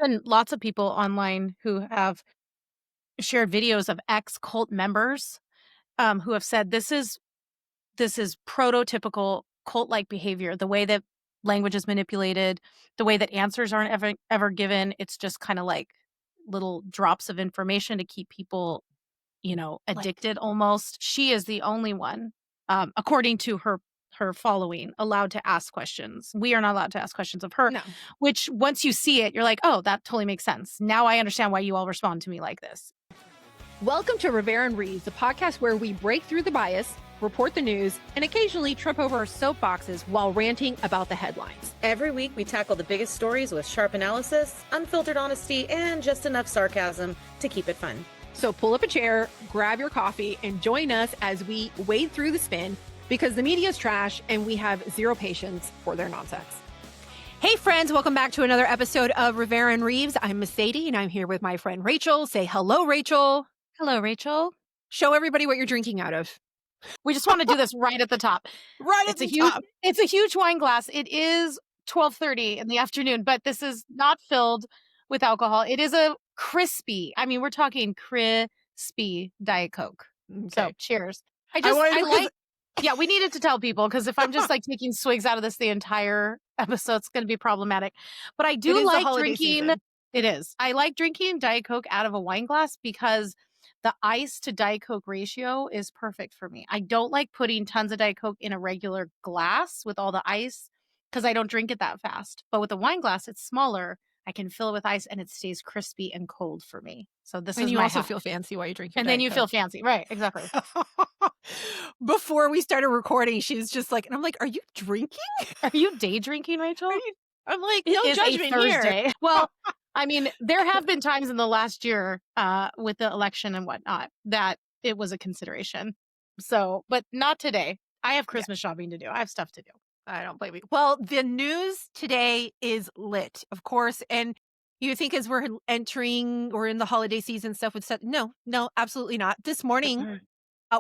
been lots of people online who have shared videos of ex-cult members who have said this is prototypical cult-like behavior. The way that language is manipulated, the way that answers aren't ever given. It's just kind of like little drops of information to keep people, addicted almost. She is the only one, according to her following, allowed to ask questions. We are not allowed to ask questions of her, No. which once you see it, you're like, oh, that totally makes sense. Now I understand why you all respond to me like this. Welcome to Rivera and Reeves, the podcast where we break through the bias, report the news, and occasionally trip over our soapboxes while ranting about the headlines. Every week, we tackle the biggest stories with sharp analysis, unfiltered honesty, and just enough sarcasm to keep it fun. So pull up a chair, grab your coffee, and join us as we wade through the spin, because the media is trash and we have zero patience for their nonsense. Hey friends, welcome back to another episode of Rivera and Reeves. I'm Mercedes and I'm here with my friend Rachel. Say hello, Rachel. Hello, Rachel. Show everybody what you're drinking out of. We just want to do this right at the top. Top. It's a huge wine glass. It is 12:30 in the afternoon, but this is not filled with alcohol. It is a crispy, we're talking crispy Diet Coke. Okay. So cheers. We needed to tell people, because if I'm just like taking swigs out of this the entire episode, it's going to be problematic. But I do like drinking. Season. It is. I like drinking Diet Coke out of a wine glass because the ice to Diet Coke ratio is perfect for me. I don't like putting tons of Diet Coke in a regular glass with all the ice because I don't drink it that fast. But with a wine glass, it's smaller. I can fill it with ice and it stays crispy and cold for me. So this is and you my also hack. feel fancy while you drink your And Diet then you Coke. feel fancy. Right, exactly. Before we started recording, she's just like, and I'm like, are you drinking? Are you day drinking, Rachel? I'm like, It no is a judgment Thursday. here. Well, there have been times in the last year with the election and whatnot that it was a consideration. So, but not today. I have Christmas shopping to do. I have stuff to do. I don't blame you. Well, the news today is lit, of course. And you think as we're entering or in the holiday season stuff with stuff. No, absolutely not. This morning,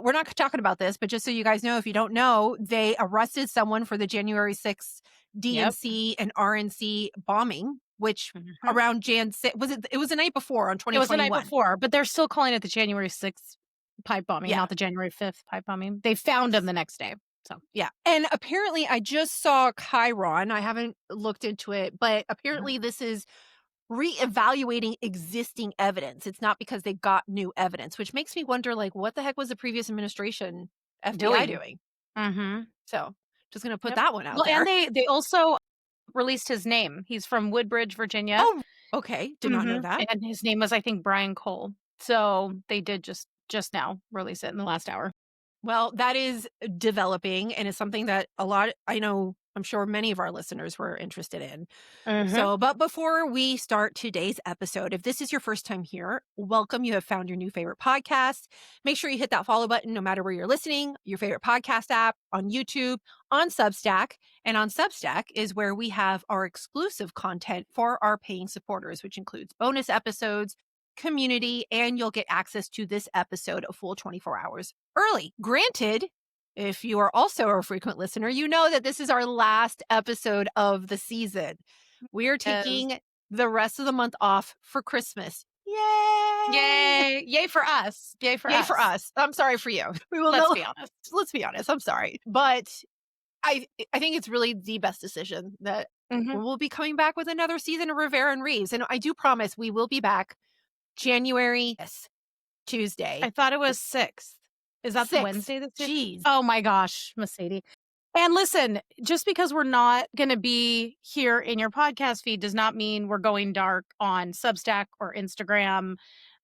we're not talking about this, but just so you guys know, if you don't know, they arrested someone for the January 6th DNC and RNC bombing, which around Jan 6th, it was the night before on 2021. It was the night before, but they're still calling it the January 6th pipe bombing, not the January 5th pipe bombing. They found him the next day. So, yeah. And apparently I just saw Chiron. I haven't looked into it, but apparently this is reevaluating existing evidence. It's not because they got new evidence, which makes me wonder, like, what the heck was the previous administration FBI doing? Mm-hmm. So just going to put that one out there. And they also released his name. He's from Woodbridge, Virginia. Oh, okay. Did not know that. And his name was, I think, Brian Cole. So they did just now release it in the last hour. Well, that is developing and is something that I'm sure many of our listeners were interested in. So, but before we start today's episode, if this is your first time here, welcome. You have found your new favorite podcast. Make sure you hit that follow button no matter where you're listening, your favorite podcast app, on YouTube, on Substack. And on Substack is where we have our exclusive content for our paying supporters, which includes bonus episodes, community, and you'll get access to this episode a full 24 hours early. Granted, if you are also a frequent listener, you know that this is our last episode of the season. We are taking the rest of the month off for Christmas. Yay! Yay for us. Yay for us. I'm sorry for you. Let's be honest. Let's be honest. I'm sorry. But I think it's really the best decision that we'll be coming back with another season of Rivera and Reeves. And I do promise we will be back January Tuesday. I thought it was 6th. Is that the Wednesday that's it? Jeez. Oh my gosh, Mercedes. And listen, just because we're not going to be here in your podcast feed does not mean we're going dark on Substack or Instagram,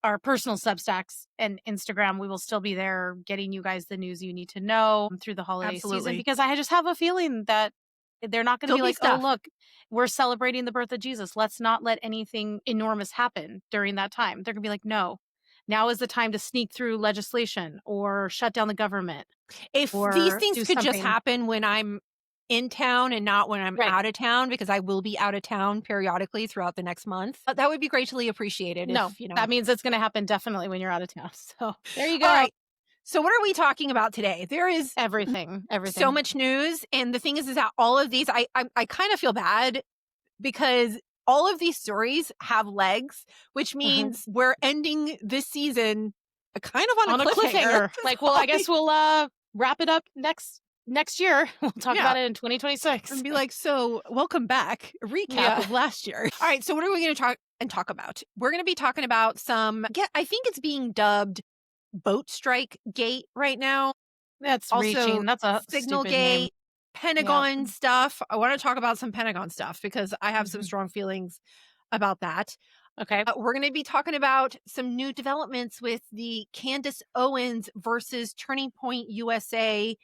our personal Substacks and Instagram. We will still be there getting you guys the news you need to know through the holiday season, because I just have a feeling that they're not going to be like, oh, look, we're celebrating the birth of Jesus. Let's not let anything enormous happen during that time. They're going to be like, no. Now is the time to sneak through legislation or shut down the government. If these things could just happen when I'm in town and not when I'm out of town, because I will be out of town periodically throughout the next month, that would be greatly appreciated. That means it's going to happen definitely when you're out of town. So there you go. All right. So what are we talking about today? There is everything. So much news. And the thing is that all of these, I kind of feel bad because all of these stories have legs, which means we're ending this season kind of on a cliffhanger. Like, well, I guess we'll wrap it up next year. We'll talk about it in 2026. And be like, so welcome back. A recap of last year. All right. So what are we going to talk about? We're going to be talking about I think it's being dubbed boat strike gate right now. That's also reaching. That's a signal stupid gate, name. Pentagon stuff. I want to talk about some Pentagon stuff because I have some strong feelings about that. Okay. We're going to be talking about some new developments with the Candace Owens versus Turning Point USA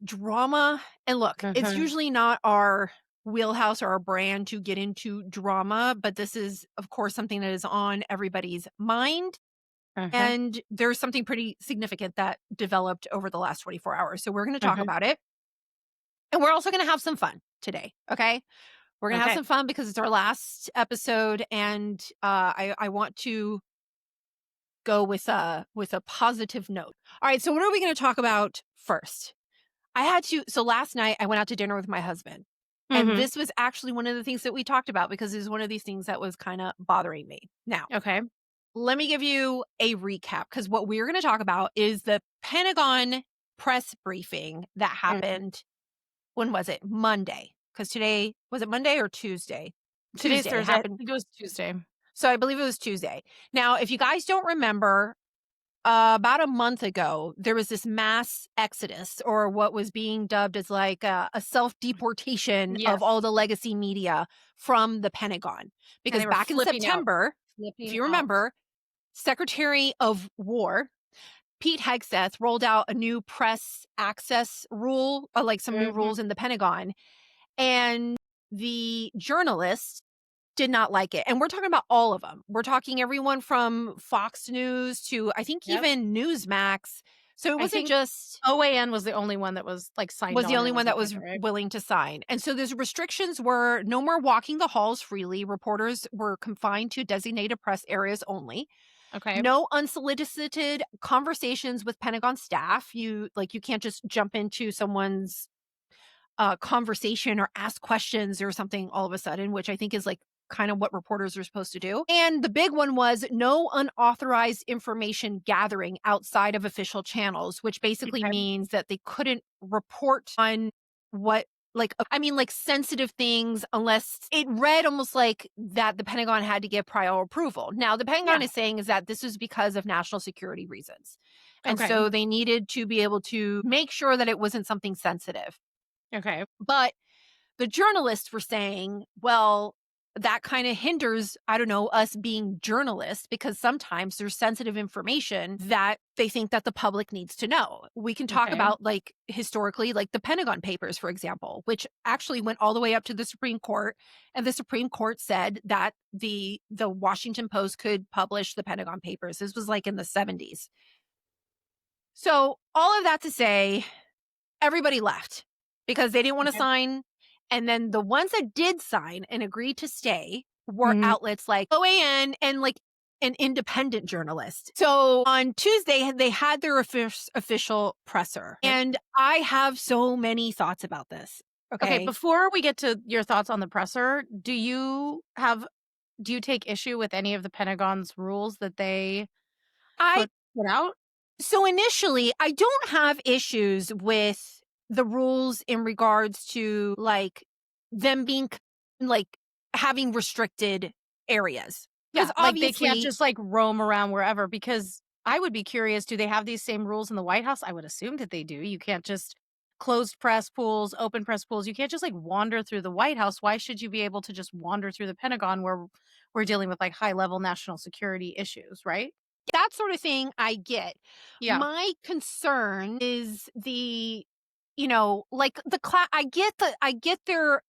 drama. And look, it's usually not our wheelhouse or our brand to get into drama, but this is, of course, something that is on everybody's mind. And there's something pretty significant that developed over the last 24 hours. So we're going to talk about it. And we're also going to have some fun today. Okay. We're going to have some fun because it's our last episode. And I want to go with a positive note. All right. So what are we going to talk about first? So last night I went out to dinner with my husband. And this was actually one of the things that we talked about because it was one of these things that was kind of bothering me. Now, let me give you a recap because what we're going to talk about is the Pentagon press briefing that happened. When was it? Monday. Because today, was it Monday or Tuesday? Today's Thursday. I think it was Tuesday. So I believe it was Tuesday. Now, if you guys don't remember, about a month ago, there was this mass exodus or what was being dubbed as like a self-deportation of all the legacy media from the Pentagon. Because back in September, if you remember, Secretary of War Pete Hegseth rolled out a new press access rule, like some new rules in the Pentagon. And the journalists did not like it. And we're talking about all of them. We're talking everyone from Fox News to, I think, even Newsmax. So it wasn't just... OAN was the only one that was like signed was the only one that was willing to sign. And so those restrictions were no more walking the halls freely. Reporters were confined to designated press areas only. No unsolicited conversations with Pentagon staff. You can't just jump into someone's conversation or ask questions or something all of a sudden, which I think is like kind of what reporters are supposed to do. And the big one was no unauthorized information gathering outside of official channels, which basically means that they couldn't report on sensitive things unless it read almost like that the Pentagon had to give prior approval. Now, the Pentagon is saying is that this is because of national security reasons. And so they needed to be able to make sure that it wasn't something sensitive. But the journalists were saying, well, that kind of hinders, I don't know, us being journalists because sometimes there's sensitive information that they think that the public needs to know. We can talk about like historically, like the Pentagon Papers, for example, which actually went all the way up to the Supreme Court. And the Supreme Court said that the Washington Post could publish the Pentagon Papers. This was like in the 70s. So all of that to say, everybody left because they didn't want to sign. And then the ones that did sign and agreed to stay were outlets like OAN and like an independent journalist. So on Tuesday, they had their official presser. And I have so many thoughts about this. Okay, before we get to your thoughts on the presser, do you take issue with any of the Pentagon's rules that they put out? So initially, I don't have issues with the rules in regards to like them being like having restricted areas. Yeah, like they can't just like roam around wherever because I would be curious, do they have these same rules in the White House? I would assume that they do. You can't just closed press pools, open press pools. You can't just like wander through the White House. Why should you be able to just wander through the Pentagon where we're dealing with like high level national security issues, right? That sort of thing I get. Yeah. My concern is I get their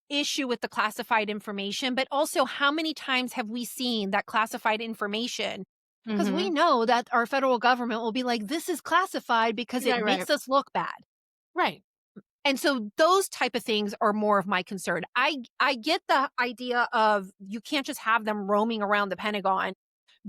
issue with the classified information, but also how many times have we seen that classified information? Because we know that our federal government will be like, this is classified because it makes us look bad. Right. And so those type of things are more of my concern. I get the idea of you can't just have them roaming around the Pentagon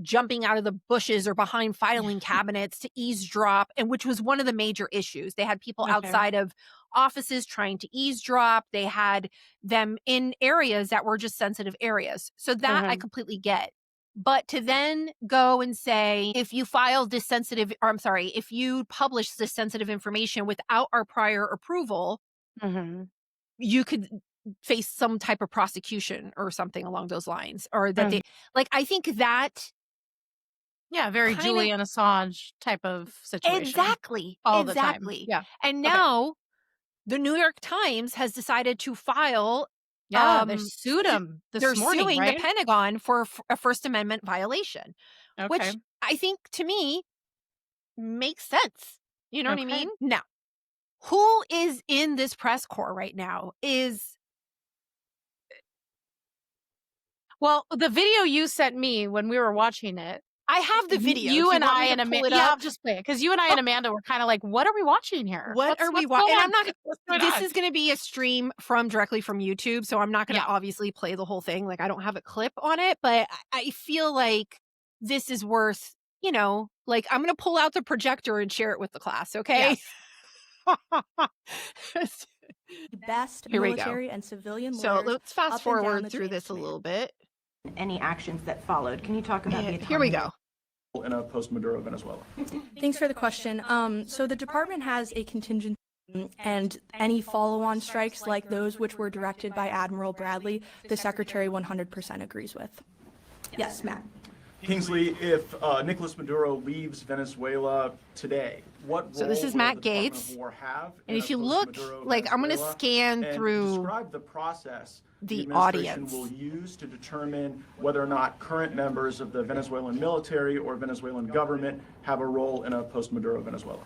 jumping out of the bushes or behind filing cabinets to eavesdrop, and which was one of the major issues. They had people outside of offices trying to eavesdrop. They had them in areas that were just sensitive areas. So that I completely get. But to then go and say, if you filed this sensitive, or I'm sorry, if you published this sensitive information without our prior approval, you could face some type of prosecution or something along those lines, or that they, like, I think that. Yeah, very Julian Assange type of situation. Exactly. All the time. Exactly. Yeah. And now the New York Times has decided to file. Yeah, they sued him this morning, suing right? the Pentagon for a First Amendment violation, which I think to me makes sense. You know what I mean? Now, who is in this press corps right now is. Well, the video you sent me when we were watching it. I have the video. You and I and Amanda. Yeah, I'll just play it because you and I and Amanda were kind of like, "What are we watching here? What are we watching?" And I'm not. This is going to be a stream directly from YouTube, so I'm not going to obviously play the whole thing. Like, I don't have a clip on it, but I feel like this is worth. Like, I'm going to pull out the projector and share it with the class. Okay. Yes. Best military and civilian lawyers. So let's fast forward through this a little bit. Any actions that followed. Can you talk about the Here we go. In a post-Maduro Venezuela? Thanks for the question. So the department has a contingency, and any follow-on strikes like those which were directed by Admiral Bradley, the Secretary 100% agrees with. Yes, Matt. Kingsley, if Nicolas Maduro leaves Venezuela today, what role so this is will Matt the Department Gates, of War have and if you look, like, I'm going to scan through describe the process the administration audience will use to determine whether or not current members of the Venezuelan military or Venezuelan government have a role in a post-Maduro Venezuela.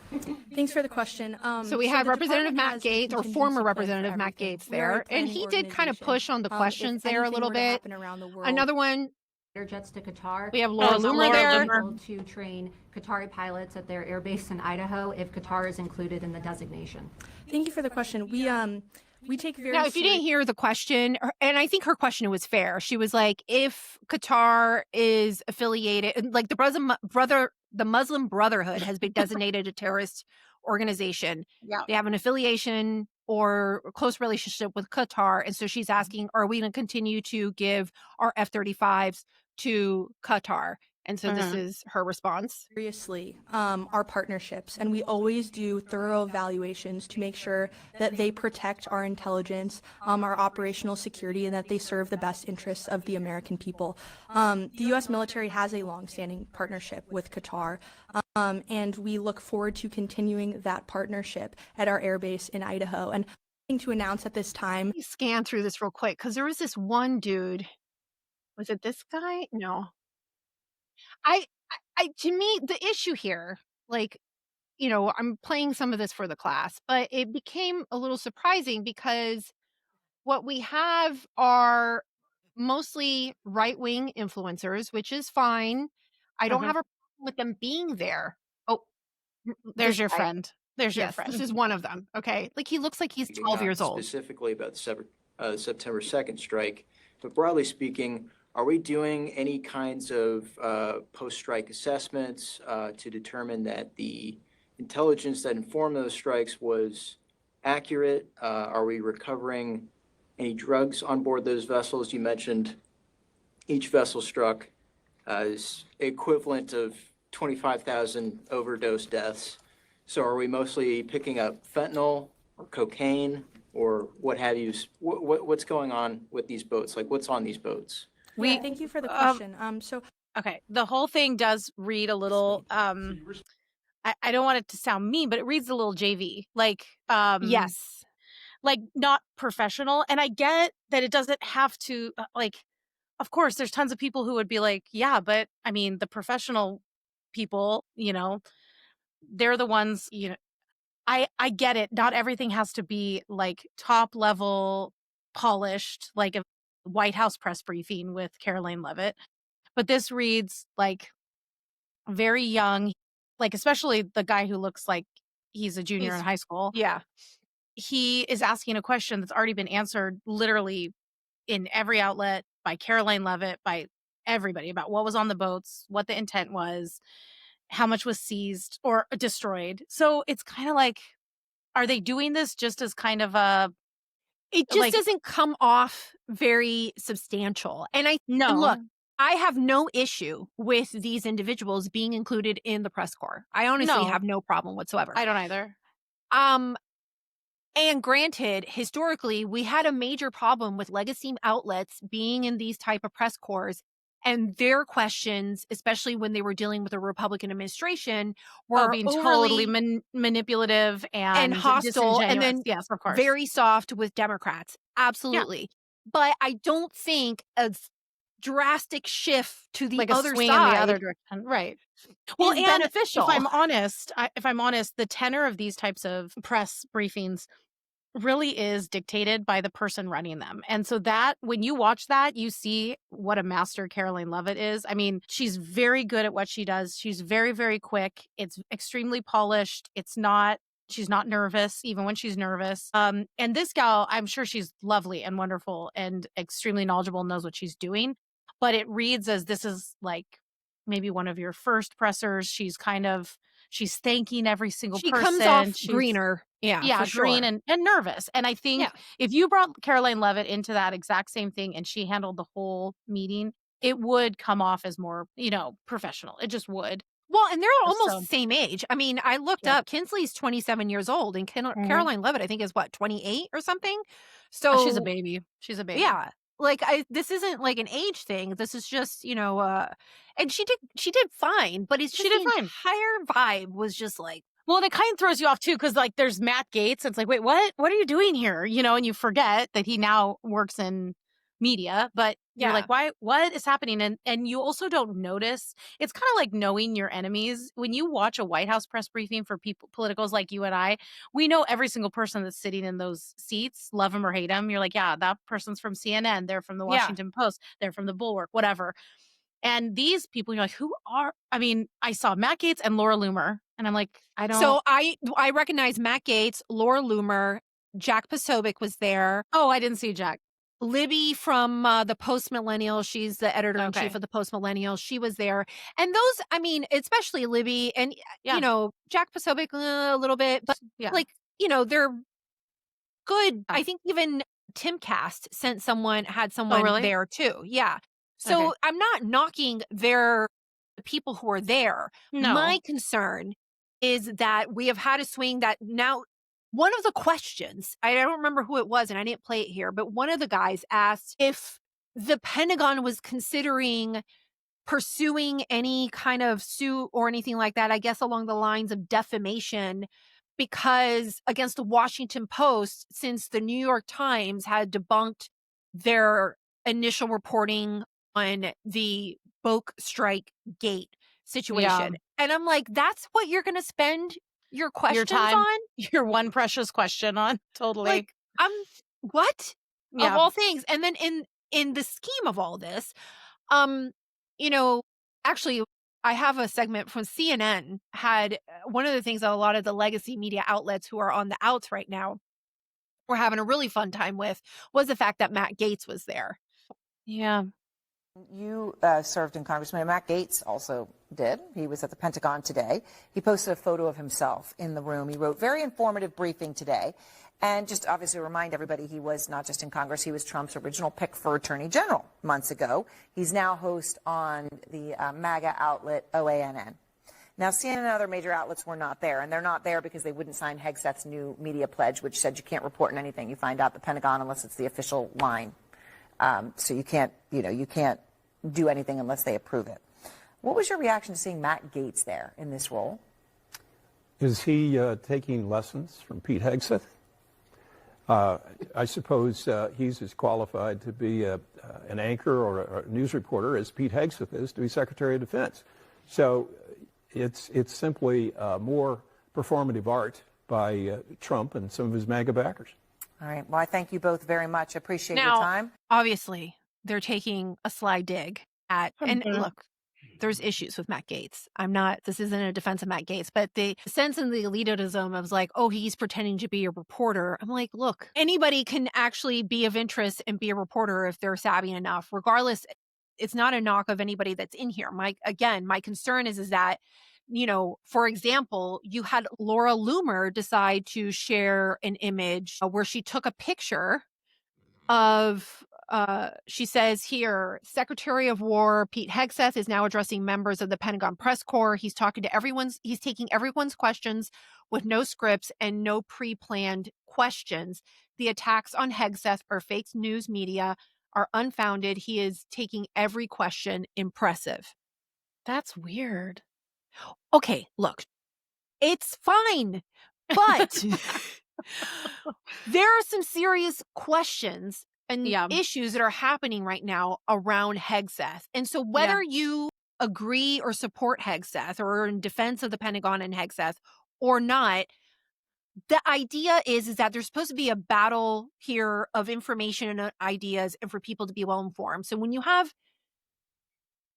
Thanks for the question. So we have Representative Matt Gates, or former Representative Matt Gates there, and he did kind of push on the questions there a little bit. Another one. Jets to Qatar. We have Laura Loomer there. To train Qatari pilots at their air base in Idaho if Qatar is included in the designation. Thank you for the question. We take very. Now, if you didn't hear the question, and I think her question was fair, she was like, if Qatar is affiliated, like the Muslim Brotherhood has been designated a terrorist organization. Yeah. They have an affiliation or a close relationship with Qatar. And so she's asking, are we going to continue to give our F-35s to Qatar? And so this is her response. Seriously, our partnerships, and we always do thorough evaluations to make sure that they protect our intelligence, our operational security, and that they serve the best interests of the American people. The U.S. military has a longstanding partnership with Qatar, and we look forward to continuing that partnership at our airbase in Idaho. And to announce at this time. Let me scan through this real quick because there was this one dude. Was it this guy? No. To me, the issue here, like, I'm playing some of this for the class, but it became a little surprising because what we have are mostly right-wing influencers, which is fine. I don't have a problem with them being there. Oh, there's your friend. There's your friend. This is one of them. Okay. Like, he looks like he's 12 years old. Specifically about the September 2nd strike, but broadly speaking, are we doing any kinds of post-strike assessments to determine that the intelligence that informed those strikes was accurate? Are we recovering any drugs on board those vessels? You mentioned each vessel struck is equivalent of 25,000 overdose deaths. So are we mostly picking up fentanyl or cocaine or what have you? What's going on with these boats? Like, what's on these boats? Thank you for the question. Okay, the whole thing does read a little. I don't want it to sound mean, but it reads a little JV. Like, yes, like not professional. And I get that it doesn't have to. Of course, there's tons of people who would be like, yeah, but I mean, the professional people, they're the ones. I get it. Not everything has to be like top level polished, like a White House press briefing with Caroline Leavitt. But this reads like very young, like especially the guy who looks like he's a junior in high school. Yeah. He is asking a question that's already been answered literally in every outlet by Caroline Leavitt, by everybody about what was on the boats, what the intent was, how much was seized or destroyed. So it's kind of like, are they doing this just as kind of a It just like doesn't come off very substantial. And look, no, I have no issue with these individuals being included in the press corps. I honestly no, have no problem whatsoever. I don't either. Um, and granted, historically, we had a major problem with legacy outlets being in these type of press corps, and their questions, especially when they were dealing with a Republican administration, were Being overly totally manipulative and and hostile, and disingenuous. then Yes, of course. very soft with Democrats. Yeah. Absolutely. But I don't think a drastic shift to the Like a other swing in the other side direction. Right. Well, is and beneficial. if I'm honest, the tenor of these types of press briefings really is dictated by the person running them. And so that when you watch that, you see what a master Caroline Leavitt is. I mean, she's very good at what she does. She's very, very quick. It's extremely polished. She's not nervous, even when she's nervous. And this gal, I'm sure she's lovely and wonderful and extremely knowledgeable, knows what she's doing. But it reads as this is like maybe one of your first pressers. She's thanking every single She person. comes off She's greener. Yeah, for green sure. and nervous. And I think if you brought Caroline Leavitt into that exact same thing and she handled the whole meeting, it would come off as more, professional. It just would. Well, and they're almost So the same age. I mean, I looked up, Kinsley's 27 years old, and Caroline Leavitt, I think, is what, 28 or something? So she's a baby. She's a baby. Yeah. Like this isn't like an age thing. This is just, and she did fine, but it's just She did the fine. entire vibe was just like, well, and it kind of throws you off too, because like there's Matt Gaetz. It's like, wait, what? What are you doing here? And you forget that he now works in media, but you're like, why? What is happening? And you also don't notice. It's kind of like knowing your enemies. When you watch a White House press briefing for people, politicals like you and I, we know every single person that's sitting in those seats, love them or hate them. You're like, yeah, that person's from CNN. They're from the Washington Post. They're from the Bulwark, whatever. And these people, you're like, who are? I mean, I saw Matt Gaetz and Laura Loomer, and I'm like, I don't. So I recognize Matt Gaetz, Laura Loomer, Jack Posobiec was there. Oh, I didn't see Jack. Libby from the Post Millennial, she's the editor-in-chief of the Post Millennial. She was there. And those, I mean, especially Libby and, Jack Posobiec a little bit, but they're good. I think even Timcast had someone there too. Yeah. So I'm not knocking the people who are there. No. My concern is that we have had a swing that now one of the questions, I don't remember who it was and I didn't play it here, but one of the guys asked if the Pentagon was considering pursuing any kind of suit or anything like that, I guess along the lines of defamation, because against the Washington Post, since the New York Times had debunked their initial reporting on the Boke Strike Gate situation. Yeah. And I'm like, that's what you're going to spend your questions time on? Your one precious question on? Totally. Like, what? Yeah. Of all things. And then in the scheme of all this, actually, I have a segment from CNN had one of the things that a lot of the legacy media outlets who are on the outs right now were having a really fun time with was the fact that Matt Gaetz was there. Yeah. You served in Congress. Matt Gaetz also did. He was at the Pentagon today. He posted a photo of himself in the room. He wrote, very informative briefing today. And just obviously remind everybody he was not just in Congress, he was Trump's original pick for Attorney General months ago. He's now host on the MAGA outlet OANN. Now, CNN and other major outlets were not there, and they're not there because they wouldn't sign Hegseth's new media pledge, which said you can't report on anything you find out the Pentagon unless it's the official line. So you can't do anything unless they approve it. What was your reaction to seeing Matt Gaetz there in this role? Is he taking lessons from Pete Hegseth? I suppose he's as qualified to be an anchor or a news reporter as Pete Hegseth is to be Secretary of Defense. So it's simply more performative art by Trump and some of his MAGA backers. All right. Well, I thank you both very much. Appreciate your time. Obviously, they're taking a sly dig at, and look, there's issues with Matt Gaetz. This isn't a defense of Matt Gaetz, but the sense in the elitism of like, oh, he's pretending to be a reporter. I'm like, look, anybody can actually be of interest and be a reporter if they're savvy enough, regardless. it's not a knock of anybody that's in here. My concern is that, for example, you had Laura Loomer decide to share an image where she took a picture of, she says here, Secretary of War Pete Hegseth is now addressing members of the Pentagon press corps. He's taking everyone's questions with no scripts and no pre-planned questions. The attacks on Hegseth or fake news media are unfounded. He is taking every question impressive. That's weird. Okay, look, it's fine, but there are some serious questions and issues that are happening right now around Hegseth. And so whether you agree or support Hegseth or are in defense of the Pentagon and Hegseth or not, the idea is that there's supposed to be a battle here of information and ideas and for people to be well informed. So when you have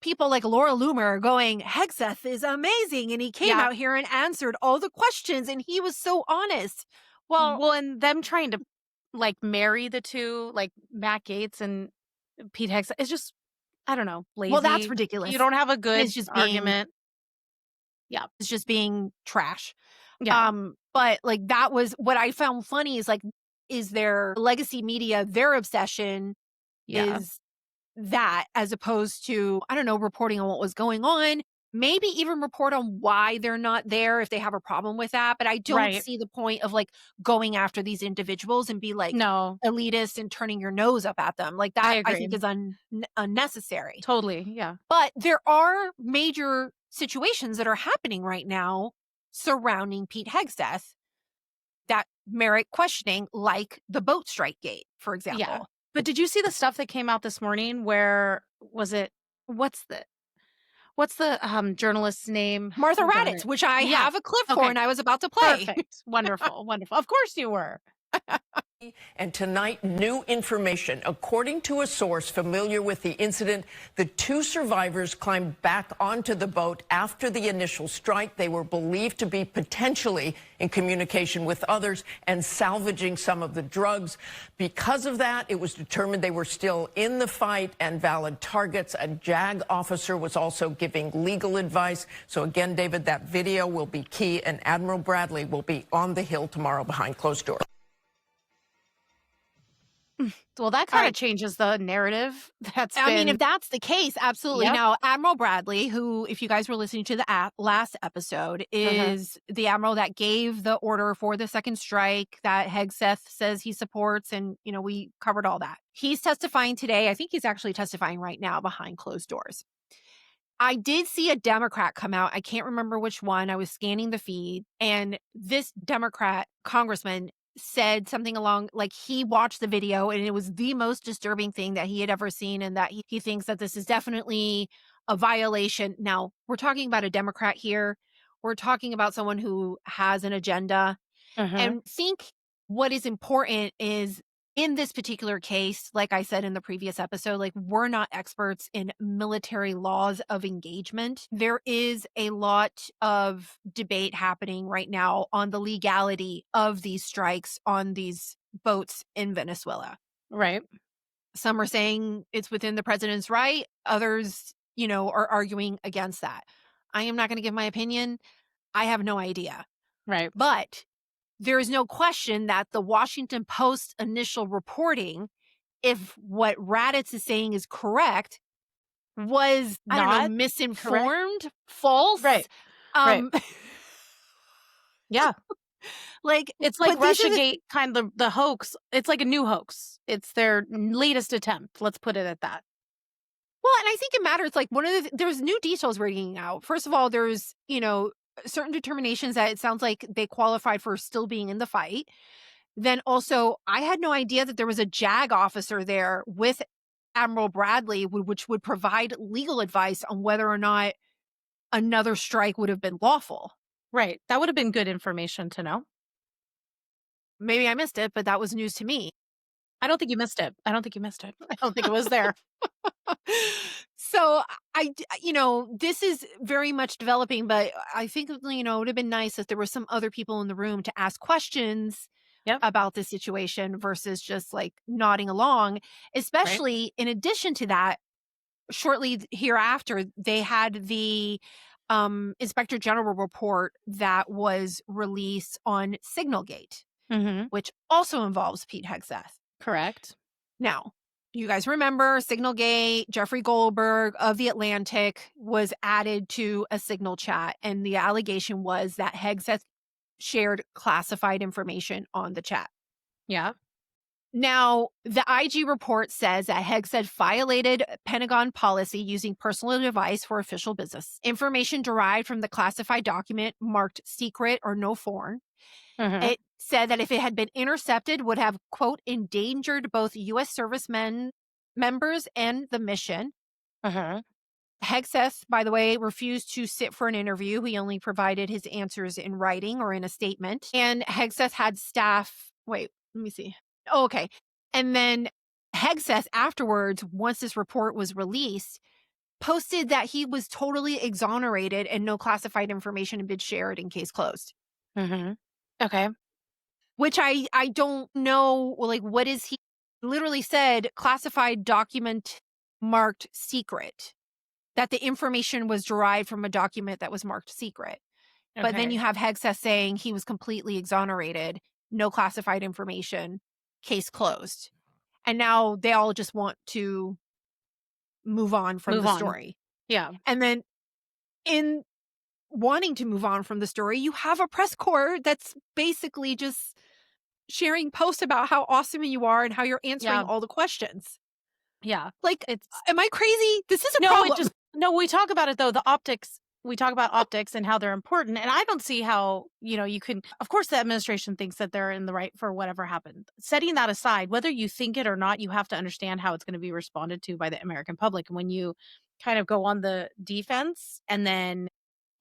people like Laura Loomer going, Hegseth is amazing, and he came out here and answered all the questions, and he was so honest. Well, and them trying to like marry the two, like Matt Gaetz and Pete Hegseth, it's just, I don't know, lazy. Well, that's ridiculous. You don't have a good It's just argument. It's just being trash. Yeah. But like that was what I found funny is their legacy media, their obsession is that, as opposed to, I don't know, reporting on what was going on, maybe even report on why they're not there if they have a problem with that. But I don't see the point of like going after these individuals and be like elitist and turning your nose up at them. Like that I think is unnecessary. Totally. Yeah. But there are major situations that are happening right now surrounding Pete Hegseth that merit questioning, like the boat strike gate, for example. Yeah. But did you see the stuff that came out this morning? Where was it? What's the journalist's name? Martha Raddatz, which I have a clip for, and I was about to play. Perfect. Wonderful. Wonderful. Of course you were. And tonight, new information. According to a source familiar with the incident, the two survivors climbed back onto the boat after the initial strike. They were believed to be potentially in communication with others and salvaging some of the drugs. Because of that, it was determined they were still in the fight and valid targets. A JAG officer was also giving legal advice. So again, David, that video will be key, and Admiral Bradley will be on the Hill tomorrow behind closed doors. Well, that kind of changes the narrative. I mean, if that's the case, absolutely. Now, Admiral Bradley, who, if you guys were listening to the last episode, is the admiral that gave the order for the second strike that Hegseth says he supports. And, we covered all that. He's testifying today. I think he's actually testifying right now behind closed doors. I did see a Democrat come out. I can't remember which one. I was scanning the feed, and this Democrat congressman said something along like he watched the video and it was the most disturbing thing that he had ever seen, and that he thinks that this is definitely a violation. Now, we're talking about a Democrat here. We're talking about someone who has an agenda. And think what is important is, in this particular case, like I said in the previous episode, like we're not experts in military laws of engagement. There is a lot of debate happening right now on the legality of these strikes on these boats in Venezuela. Right. Some are saying it's within the president's right. Others, are arguing against that. I am not going to give my opinion. I have no idea. Right. But there is no question that the Washington Post's initial reporting, if what Raddatz is saying is correct, was not misinformed, false. Right. Yeah. Like it's like Russiagate, kind of the hoax. It's like a new hoax. It's their latest attempt. Let's put it at that. Well, and I think it matters. Like there's new details we're getting out. First of all, there's, certain determinations that it sounds like they qualified for still being in the fight. Then also, I had no idea that there was a JAG officer there with Admiral Bradley, which would provide legal advice on whether or not another strike would have been lawful. Right. That would have been good information to know. Maybe I missed it, but that was news to me. I don't think you missed it. I don't think it was there. So this is very much developing, but I think, it would have been nice if there were some other people in the room to ask questions about this situation versus just like nodding along, especially in addition to that, shortly hereafter, they had the Inspector General report that was released on Signalgate, which also involves Pete Hegseth. Correct. Now, you guys remember Signalgate, Jeffrey Goldberg of The Atlantic was added to a Signal chat, and the allegation was that Hegseth shared classified information on the chat. Yeah. Now, the IG report says that Hegseth violated Pentagon policy using personal device for official business. Information derived from the classified document marked secret or no foreign. It said that if it had been intercepted, would have, quote, endangered both U.S. servicemen members and the mission. Hegseth, by the way, refused to sit for an interview. He only provided his answers in writing or in a statement. And Hegseth had staff. Wait, let me see. Oh, okay. And then Hegseth afterwards, once this report was released, posted that he was totally exonerated and no classified information had been shared in case closed. Okay. Which I don't know, like, what is he literally said, classified document marked secret, that the information was derived from a document that was marked secret. But then you have Hegseth saying he was completely exonerated, no classified information, case closed. And now they all just want to move on from the story. Yeah. And then in wanting to move on from the story, you have a press corps that's basically just sharing posts about how awesome you are and how you're answering all the questions. Yeah. Like, am I crazy? This is a problem. No, we talk about it though. The optics, we talk about optics and how they're important. And I don't see how, you can, of course, the administration thinks that they're in the right for whatever happened. Setting that aside, whether you think it or not, you have to understand how it's going to be responded to by the American public. And when you kind of go on the defense and then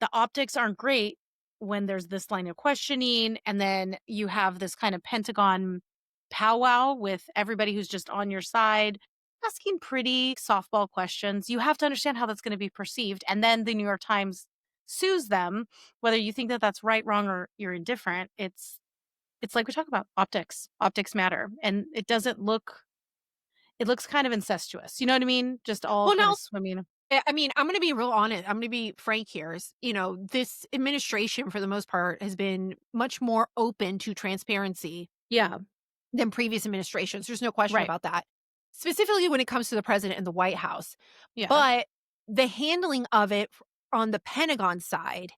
the optics aren't great when there's this line of questioning, and then you have this kind of Pentagon powwow with everybody who's just on your side, asking pretty softball questions, you have to understand how that's going to be perceived. And then the New York Times sues them, whether you think that that's right, wrong, or you're indifferent. It's like we talk about optics. Optics matter. And it doesn't look, it looks kind of incestuous. You know what I mean? Just all kind of swimming. I mean, I'm going to be real honest. I'm going to be frank here. This administration, for the most part, has been much more open to transparency than previous administrations. There's no question about that. Specifically when it comes to the president and the White House. But the handling of it on the Pentagon side,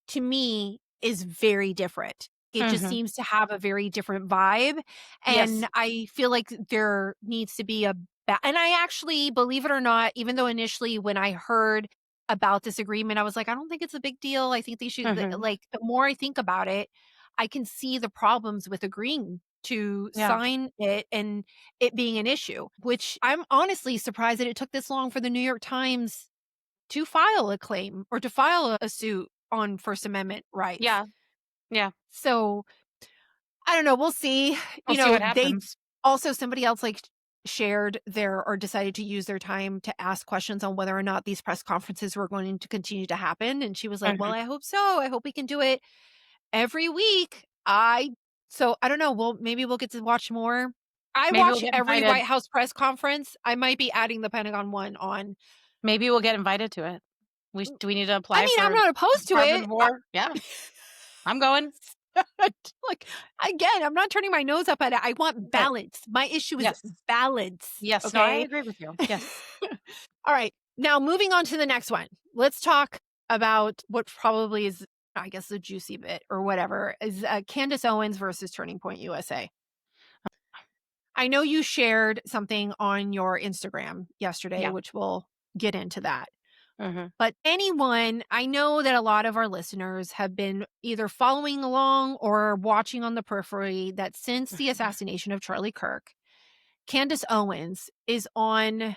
to me, is very different. It just seems to have a very different vibe. And I feel like there needs to be and I actually, believe it or not, even though initially when I heard about this agreement, I was like, I don't think it's a big deal. I think they should, like, the more I think about it, I can see the problems with agreeing to sign it and it being an issue, which I'm honestly surprised that it took this long for the New York Times to file a claim or to file a suit on First Amendment rights. Yeah. So I don't know. We'll see. We'll see what happens. Somebody else shared or decided to use their time to ask questions on whether or not these press conferences were going to continue to happen. And she was like, well, I hope so. I hope we can do it every week. So I don't know. Maybe we'll get to watch more. Maybe watch every White House press conference. I might be adding the Pentagon one on. Maybe we'll get invited to it. Do we need to apply? I mean, I'm not opposed to it. Yeah. I'm going. Like, again, I'm not turning my nose up at it. I want balance. My issue is balance. Yes. Okay? No, I agree with you. Yes. All right. Now, moving on to the next one. Let's talk about what probably is, I guess, the juicy bit or whatever, is Candace Owens versus Turning Point USA. I know you shared something on your Instagram yesterday, which we'll get into that. But I know that a lot of our listeners have been either following along or watching on the periphery that since the assassination of Charlie Kirk, Candace Owens is on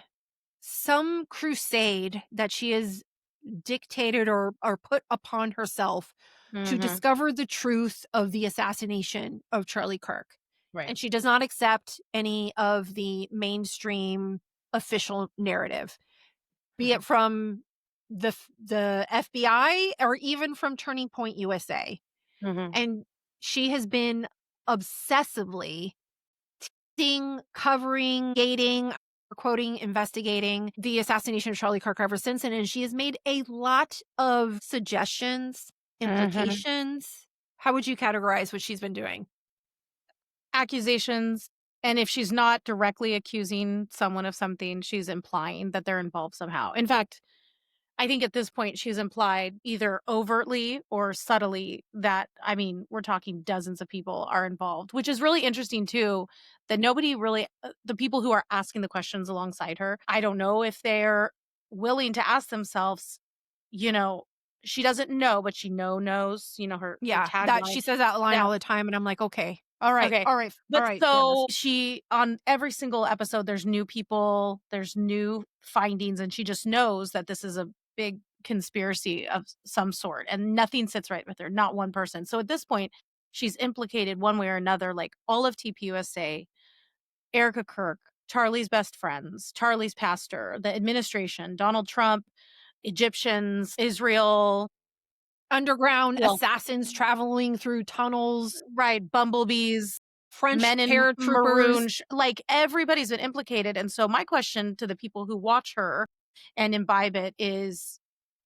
some crusade that she has dictated or put upon herself to discover the truth of the assassination of Charlie Kirk. Right. And she does not accept any of the mainstream official narrative, be it from the FBI or even from Turning Point USA. And she has been obsessively teasing, covering, gating. quoting, investigating the assassination of Charlie Kirk ever since. And she has made a lot of suggestions, implications. How would you categorize what she's been doing? Accusations. And if she's not directly accusing someone of something, she's implying that they're involved somehow. In fact, I think at this point she's implied either overtly or subtly that, I mean, we're talking dozens of people are involved, which is really interesting too, that nobody really, the people who are asking the questions alongside her, I don't know if they're willing to ask themselves, you know, she doesn't know, but she knows, you know, her tagline. That she says that line all the time. And I'm like, okay. All right. Okay. All right. But all right. so she, on every single episode, there's new people, there's new findings, and she just knows that this is a big conspiracy of some sort, and nothing sits right with her, not one person. So at this point, she's implicated one way or another, like all of TPUSA, Erica Kirk, Charlie's best friends, Charlie's pastor, the administration, Donald Trump, Egyptians, Israel, underground assassins traveling through tunnels, right? Bumblebees, French men in maroon, like everybody's been implicated. And so my question to the people who watch her and imbibe it is,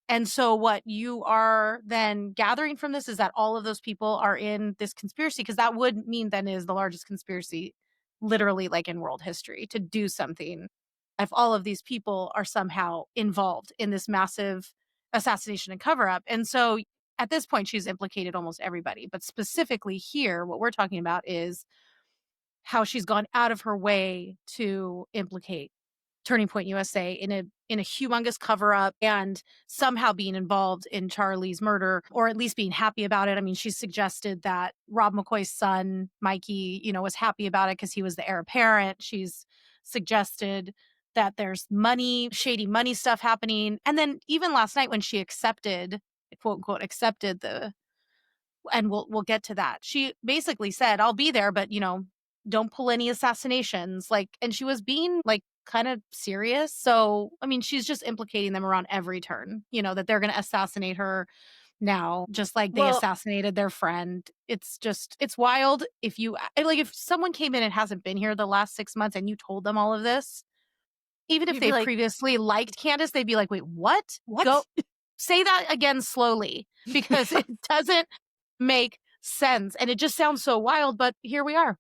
and so what you are then gathering from this is that all of those people are in this conspiracy, because that would mean then it is the largest conspiracy literally like in world history to do something if all of these people are somehow involved in this massive assassination and cover-up. And so at this point, she's implicated almost everybody. But specifically here, what we're talking about is how she's gone out of her way to implicate Turning Point USA in a humongous cover-up and somehow being involved in Charlie's murder, or at least being happy about it. I mean, she's suggested that Rob McCoy's son, Mikey, you know, was happy about it because he was the heir apparent. She's suggested that there's money, shady money stuff happening. And then even last night when she accepted, quote unquote, accepted and we'll get to that. She basically said, I'll be there, but, you know, don't pull any assassinations. Like, and she was being like kind of serious. So, I mean, she's just implicating them around every turn, you know, that they're going to assassinate her now, just like they assassinated their friend. It's wild. If someone came in and hasn't been here the last 6 months and you told them all of this, even if they previously liked Candace, they'd be like, wait, what? Go say that again slowly, because it doesn't make sense. And it just sounds so wild, but here we are.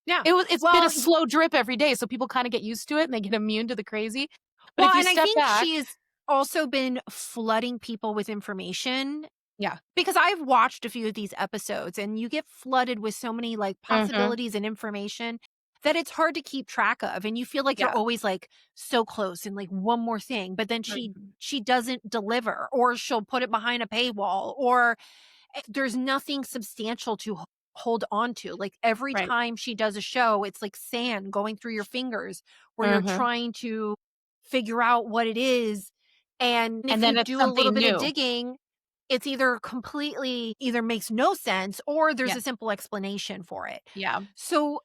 Yeah. It's been a slow drip every day, so people kind of get used to it and they get immune to the crazy. But if you step back, she's also been flooding people with information. Yeah. Because I've watched a few of these episodes and you get flooded with so many like possibilities and information that it's hard to keep track of. And you feel like you're always like so close and like one more thing, but then she doesn't deliver, or she'll put it behind a paywall, or there's nothing substantial to hold on to. Like every time she does a show, it's like sand going through your fingers where you're trying to figure out what it is. And if then you it's do a little bit new. of digging, it's either makes no sense, or there's a simple explanation for it. Yeah. So,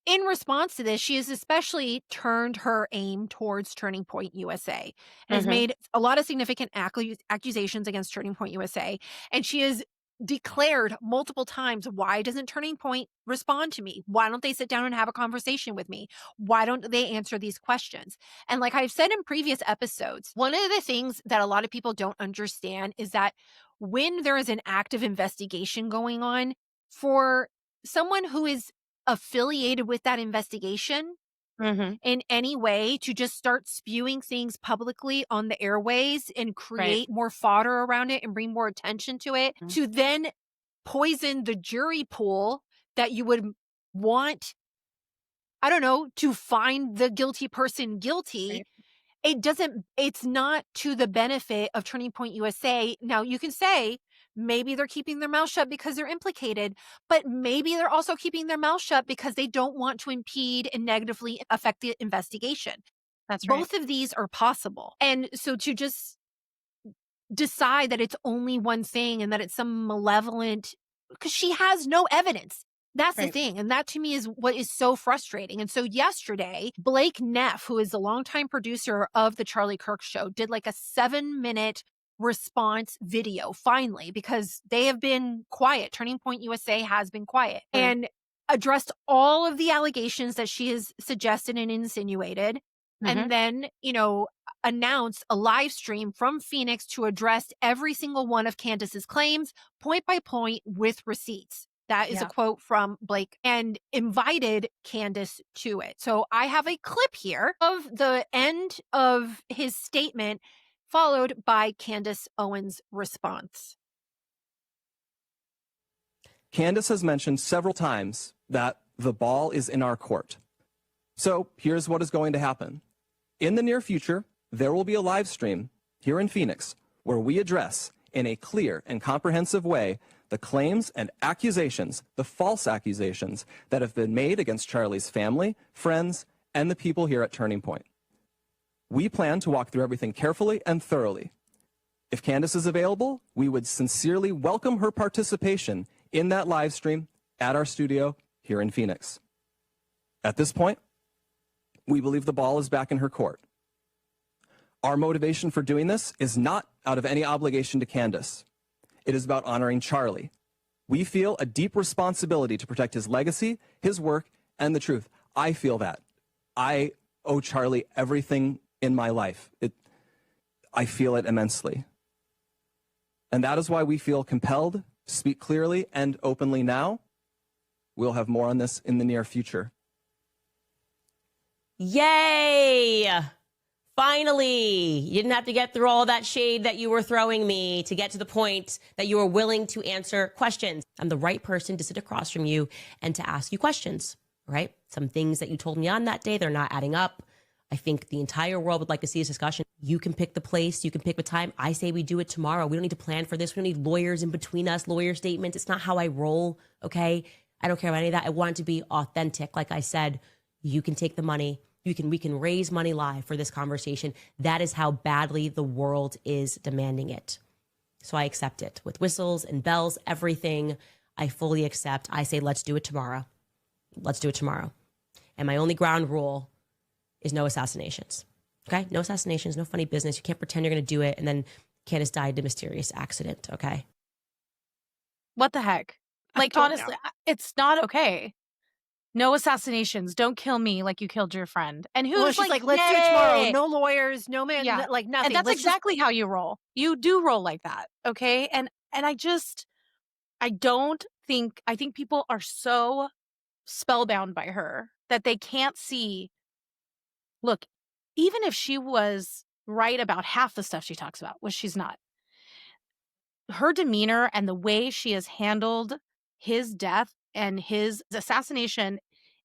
in response to this, she has especially turned her aim towards Turning Point USA and has made a lot of significant accusations against Turning Point USA. And she has declared multiple times, why doesn't Turning Point respond to me? Why don't they sit down and have a conversation with me? Why don't they answer these questions? And like I've said in previous episodes, one of the things that a lot of people don't understand is that when there is an active investigation going on, for someone who is affiliated with that investigation in any way to just start spewing things publicly on the airways and create more fodder around it and bring more attention to it, to then poison the jury pool that you would want, I don't know, to find the guilty person guilty. It's not to the benefit of Turning Point USA. Now you can say, maybe they're keeping their mouth shut because they're implicated, but maybe they're also keeping their mouth shut because they don't want to impede and negatively affect the investigation. That's right. Both of these are possible. And so to just decide that it's only one thing and that it's some malevolent, because she has no evidence. That's the thing. And that to me is what is so frustrating. And so yesterday, Blake Neff, who is the longtime producer of the Charlie Kirk show, did like a 7-minute response video finally, because they have been quiet. Turning Point USA has been quiet. And addressed all of the allegations that she has suggested and insinuated, and then, announced a live stream from Phoenix to address every single one of Candace's claims, point by point, with receipts. That is a quote from Blake, and invited Candace to it. So I have a clip here of the end of his statement, followed by Candace Owens' response. Candace has mentioned several times that the ball is in our court. So here's what is going to happen. In the near future, there will be a live stream here in Phoenix where we address in a clear and comprehensive way the claims and accusations, the false accusations that have been made against Charlie's family, friends, and the people here at Turning Point. We plan to walk through everything carefully and thoroughly. If Candace is available, we would sincerely welcome her participation in that live stream at our studio here in Phoenix. At this point, we believe the ball is back in her court. Our motivation for doing this is not out of any obligation to Candace. It is about honoring Charlie. We feel a deep responsibility to protect his legacy, his work, and the truth. I feel that. I owe Charlie everything in my life. I feel it immensely. And that is why we feel compelled to speak clearly and openly now. We'll have more on this in the near future. Yay! Finally, you didn't have to get through all that shade that you were throwing me to get to the point that you were willing to answer questions. I'm the right person to sit across from you and to ask you questions, right? Some things that you told me on that day, they're not adding up. I think the entire world would like to see this discussion. You can pick the place, you can pick the time. I say we do it tomorrow. We don't need to plan for this. We don't need lawyers in between us, lawyer statements. It's not how I roll, okay? I don't care about any of that. I want it to be authentic. Like I said, you can take the money. We can raise money live for this conversation. That is how badly the world is demanding it. So I accept it with whistles and bells, everything. I fully accept. I say, let's do it tomorrow. Let's do it tomorrow. And my only ground rule is no assassinations. Okay? No assassinations, no funny business. You can't pretend you're going to do it and then Candace died in a mysterious accident. Okay? What the heck? Like, honestly, it's not okay. No assassinations. Don't kill me like you killed your friend. And who's she's like, let's do it tomorrow. No lawyers, no man, like nothing. And that's exactly how you roll. You do roll like that. Okay. And I think people are so spellbound by her that they can't see. Look, even if she was right about half the stuff she talks about, which she's not, her demeanor and the way she has handled his death and his assassination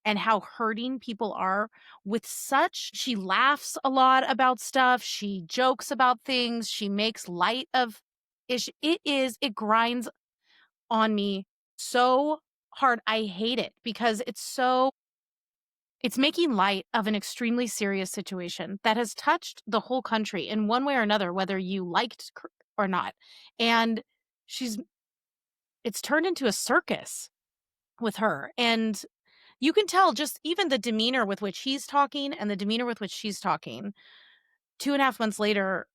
and how hurting people are with she laughs a lot about stuff. She jokes about things. She makes light of it grinds on me so hard. I hate it because it's making light of an extremely serious situation that has touched the whole country in one way or another, whether you liked or not. And it's turned into a circus with her. And you can tell just even the demeanor with which he's talking and the demeanor with which she's talking 2.5 months later,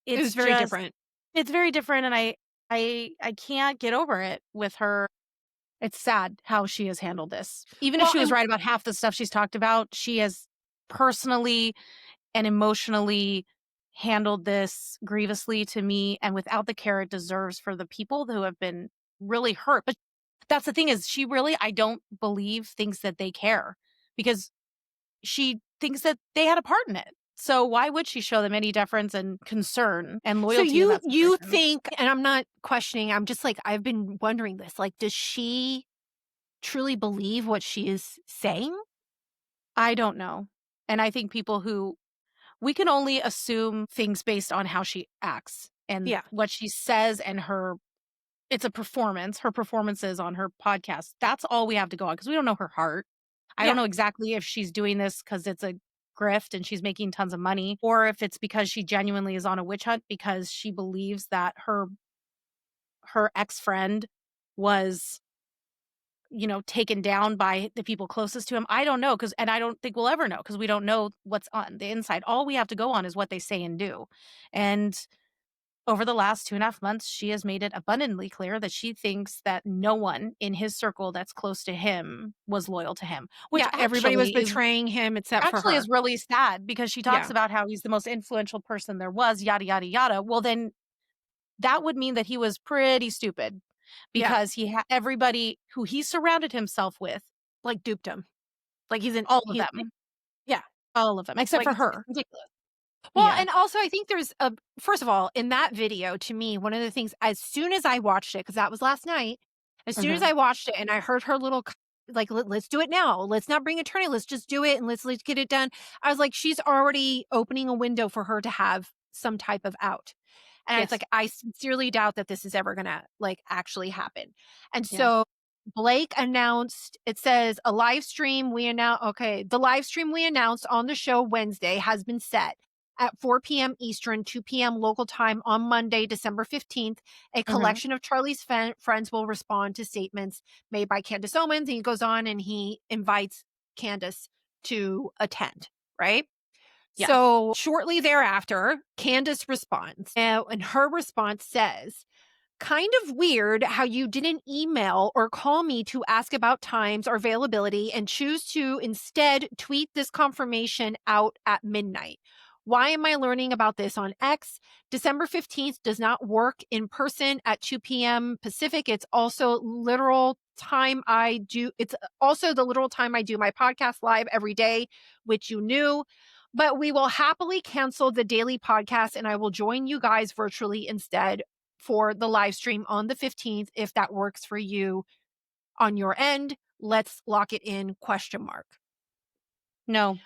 it's very different. It's very different. And I can't get over it with her. It's sad how she has handled this. Even if she was right about half the stuff she's talked about, she has personally and emotionally handled this grievously to me and without the care it deserves for the people who have been really hurt. But that's the thing is she really, I don't believe, thinks that they care because she thinks that they had a part in it. So why would she show them any deference and concern and loyalty? So you think, and I'm not questioning, I'm just like, I've been wondering this, like, does she truly believe what she is saying? I don't know. And I think we can only assume things based on how she acts and what she says and it's a performance, her performances on her podcast. That's all we have to go on because we don't know her heart. I don't know exactly if she's doing this because it's a grift and she's making tons of money or if it's because she genuinely is on a witch hunt because she believes that her ex-friend was, taken down by the people closest to him. I don't know and I don't think we'll ever know because we don't know what's on the inside. All we have to go on is what they say and do. And over the last 2.5 months, she has made it abundantly clear that she thinks that no one in his circle that's close to him was loyal to him, which everybody was actually betraying him except for actually her. is really sad because she talks Yeah. about how he's the most influential person there was, yada, yada, yada. Well, then that would mean that he was pretty stupid because he had everybody who he surrounded himself with, like, duped him. Like, all of them. Yeah. All of them, except Like, for her. it's ridiculous. Well, Yeah. and also I think there's a first of all, in that video, to me, one of the things, as soon as I watched it, because that was last night, as soon as I watched it and I heard her little, like, let's do it now. Let's not bring attorney. Let's just do it and let's get it done. I was like, she's already opening a window for her to have some type of out. And Yes. it's like, I sincerely doubt that this is ever gonna, like, actually happen. And Yeah. so Blake announced, it says the live stream we announced on the show Wednesday has been set at 4 p.m. Eastern, 2 p.m. local time on Monday, December 15th. A collection of Charlie's friends will respond to statements made by Candace Owens. And he goes on and he invites Candace to attend, right? Yeah. So shortly thereafter, Candace responds. And her response says, kind of weird how you didn't email or call me to ask about times or availability and choose to instead tweet this confirmation out at midnight. Why am I learning about this on X? December 15th does not work in person at 2 p.m. Pacific. It's also the literal time I do my podcast live every day, which you knew. But we will happily cancel the daily podcast and I will join you guys virtually instead for the live stream on the 15th if that works for you on your end. Let's lock it in, ? No.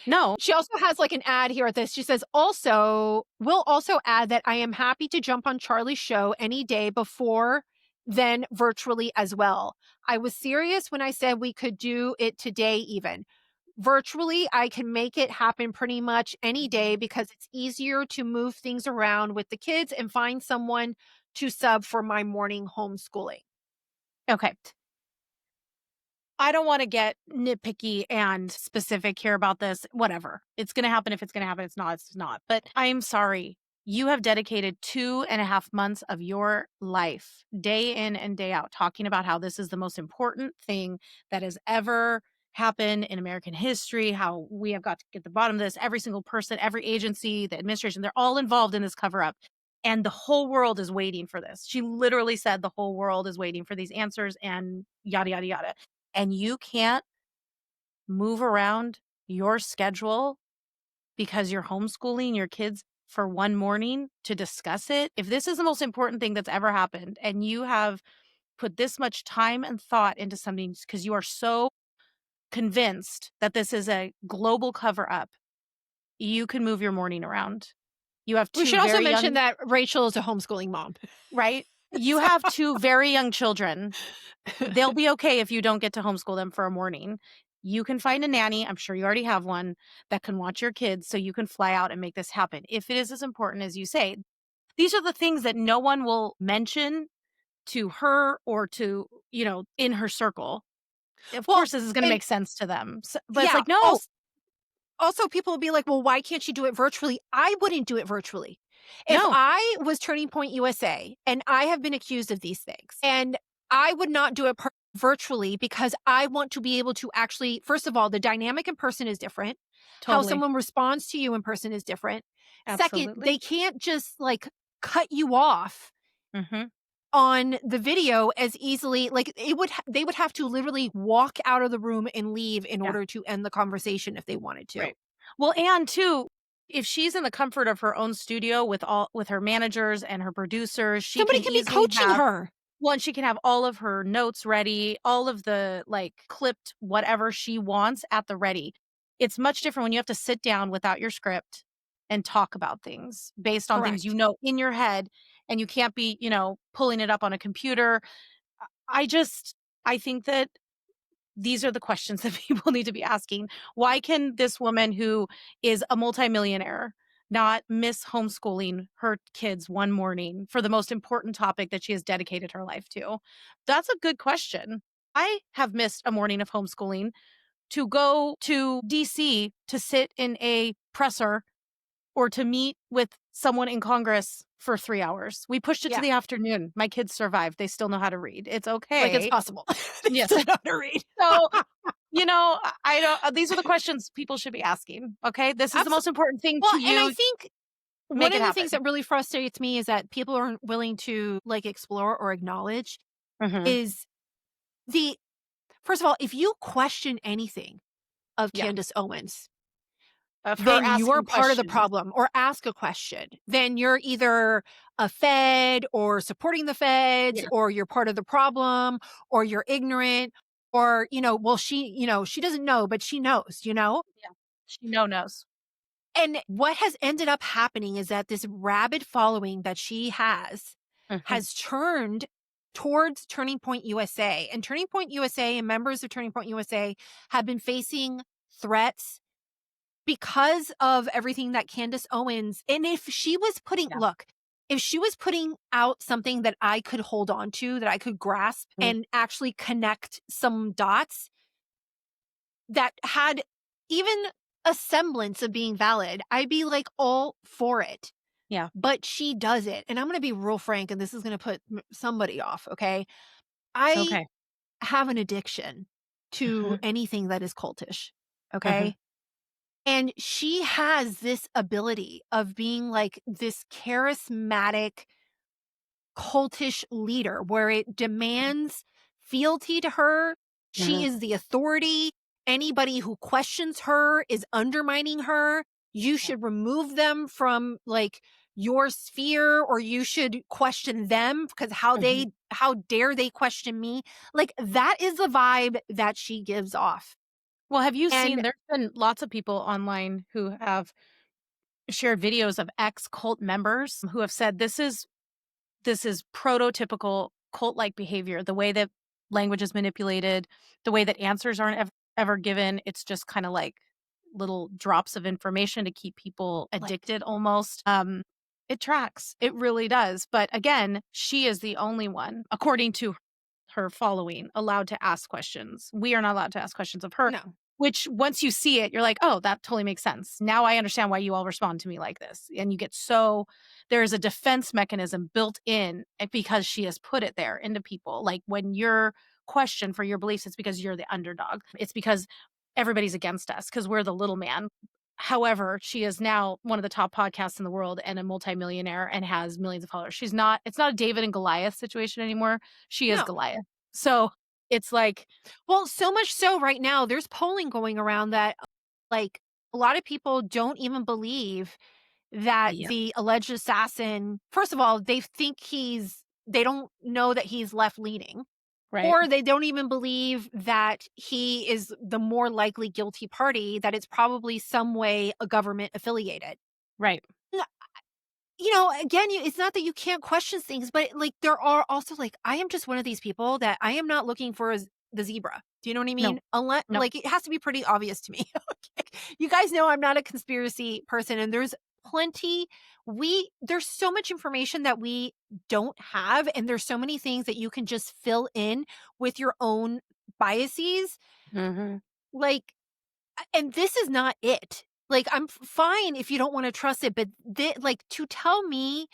No. She also has like an ad here at this. She says, we'll also add that I am happy to jump on Charlie's show any day before then virtually as well. I was serious when I said we could do it today even. Virtually, I can make it happen pretty much any day because it's easier to move things around with the kids and find someone to sub for my morning homeschooling. Okay. I don't want to get nitpicky and specific here about this. Whatever. It's going to happen. If it's going to happen, it's not. It's not. But I am sorry. You have dedicated 2.5 months of your life, day in and day out, talking about how this is the most important thing that has ever happened in American history, how we have got to get to the bottom of this. Every single person, every agency, the administration, they're all involved in this cover up. And the whole world is waiting for this. She literally said the whole world is waiting for these answers and yada, yada, yada. And you can't move around your schedule because you're homeschooling your kids for one morning to discuss it. If this is the most important thing that's ever happened and you have put this much time and thought into something because you are so convinced that this is a global cover up, you can move your morning around. You have two We should also very mention young, that Rachel is a homeschooling mom. right? You have 2 very young children. They'll be okay if you don't get to homeschool them for a morning. You can find a nanny, I'm sure you already have one, that can watch your kids so you can fly out and make this happen. If it is as important as you say, these are the things that no one will mention to her or to, in her circle. Of course, this is going to make sense to them. So, but it's like, no. Also, people will be like, well, why can't she do it virtually? I wouldn't do it virtually. If I was Turning Point USA and I have been accused of these things, and I would not do it virtually because I want to be able to actually, first of all, the dynamic in person is different. Totally. How someone responds to you in person is different. Absolutely. Second, they can't just like cut you off on the video as easily. Like they would have to literally walk out of the room and leave in order to end the conversation if they wanted to. Right. Well, and too, if she's in the comfort of her own studio with her managers and her producers, somebody can be coaching her. Well, and she can have all of her notes ready, all of the clipped whatever she wants at the ready. It's much different when you have to sit down without your script and talk about things based on things in your head, and you can't be, pulling it up on a computer. I think that these are the questions that people need to be asking. Why can this woman who is a multimillionaire not miss homeschooling her kids one morning for the most important topic that she has dedicated her life to? That's a good question. I have missed a morning of homeschooling to go to DC to sit in a presser or to meet with someone in Congress for 3 hours. We pushed it to the afternoon. My kids survived. They still know how to read. It's okay. Like it's possible. Yes. They still know how to read. So, I don't. These are the questions people should be asking. Okay, this is the most important thing to you. And I think one of the things happen. that really frustrates me is that people aren't willing to like explore or acknowledge is first of all, if you question anything of Candace Owens, then you're part of the problem, or ask a question. Then you're either a Fed or supporting the Feds, or you're part of the problem, or you're ignorant, or, she doesn't know, but she knows, Yeah. She knows. And what has ended up happening is that this rabid following that she has turned towards Turning Point USA. And Turning Point USA and members of Turning Point USA have been facing threats because of everything that Candace Owens, and if she was putting out something that I could hold on to, that I could grasp and actually connect some dots that had even a semblance of being valid, I'd be like all for it. Yeah. But she does it. And I'm going to be real frank, and this is going to put somebody off. Okay. I have an addiction to anything that is cultish. Okay. And she has this ability of being like this charismatic, cultish leader where it demands fealty to her. She is the authority. Anybody who questions her is undermining her. You should remove them from like your sphere, or you should question them because how dare they question me? Like that is the vibe that she gives off. Well, have you seen, there's been lots of people online who have shared videos of ex-cult members who have said this is prototypical cult-like behavior, the way that language is manipulated, the way that answers aren't ever given. It's just kind of like little drops of information to keep people addicted almost. It tracks. It really does. But again, she is the only one, according to her following, allowed to ask questions. We are not allowed to ask questions of her. No. Which once you see it, you're like, oh, that totally makes sense. Now I understand why you all respond to me like this. And you get there's a defense mechanism built in because she has put it there into people. Like when you're questioned for your beliefs, it's because you're the underdog. It's because everybody's against us because we're the little man. However, she is now one of the top podcasts in the world and a multimillionaire and has millions of followers. It's not a David and Goliath situation anymore. She is Goliath. So it's like, well, so much so right now, there's polling going around that like a lot of people don't even believe that the alleged assassin, first of all, they think they don't know that he's left leaning. Right. Or they don't even believe that he is the more likely guilty party, that it's probably some way a government affiliated. Right. Again, it's not that you can't question things, but like there are also like, I am just one of these people that I am not looking for the zebra. Do you know what I mean? Unless like it has to be pretty obvious to me. Okay. You guys know I'm not a conspiracy person, and there's there's so much information that we don't have, and there's so many things that you can just fill in with your own biases. Like, and this is not it. Like, I'm fine if you don't want to trust it, but to tell me,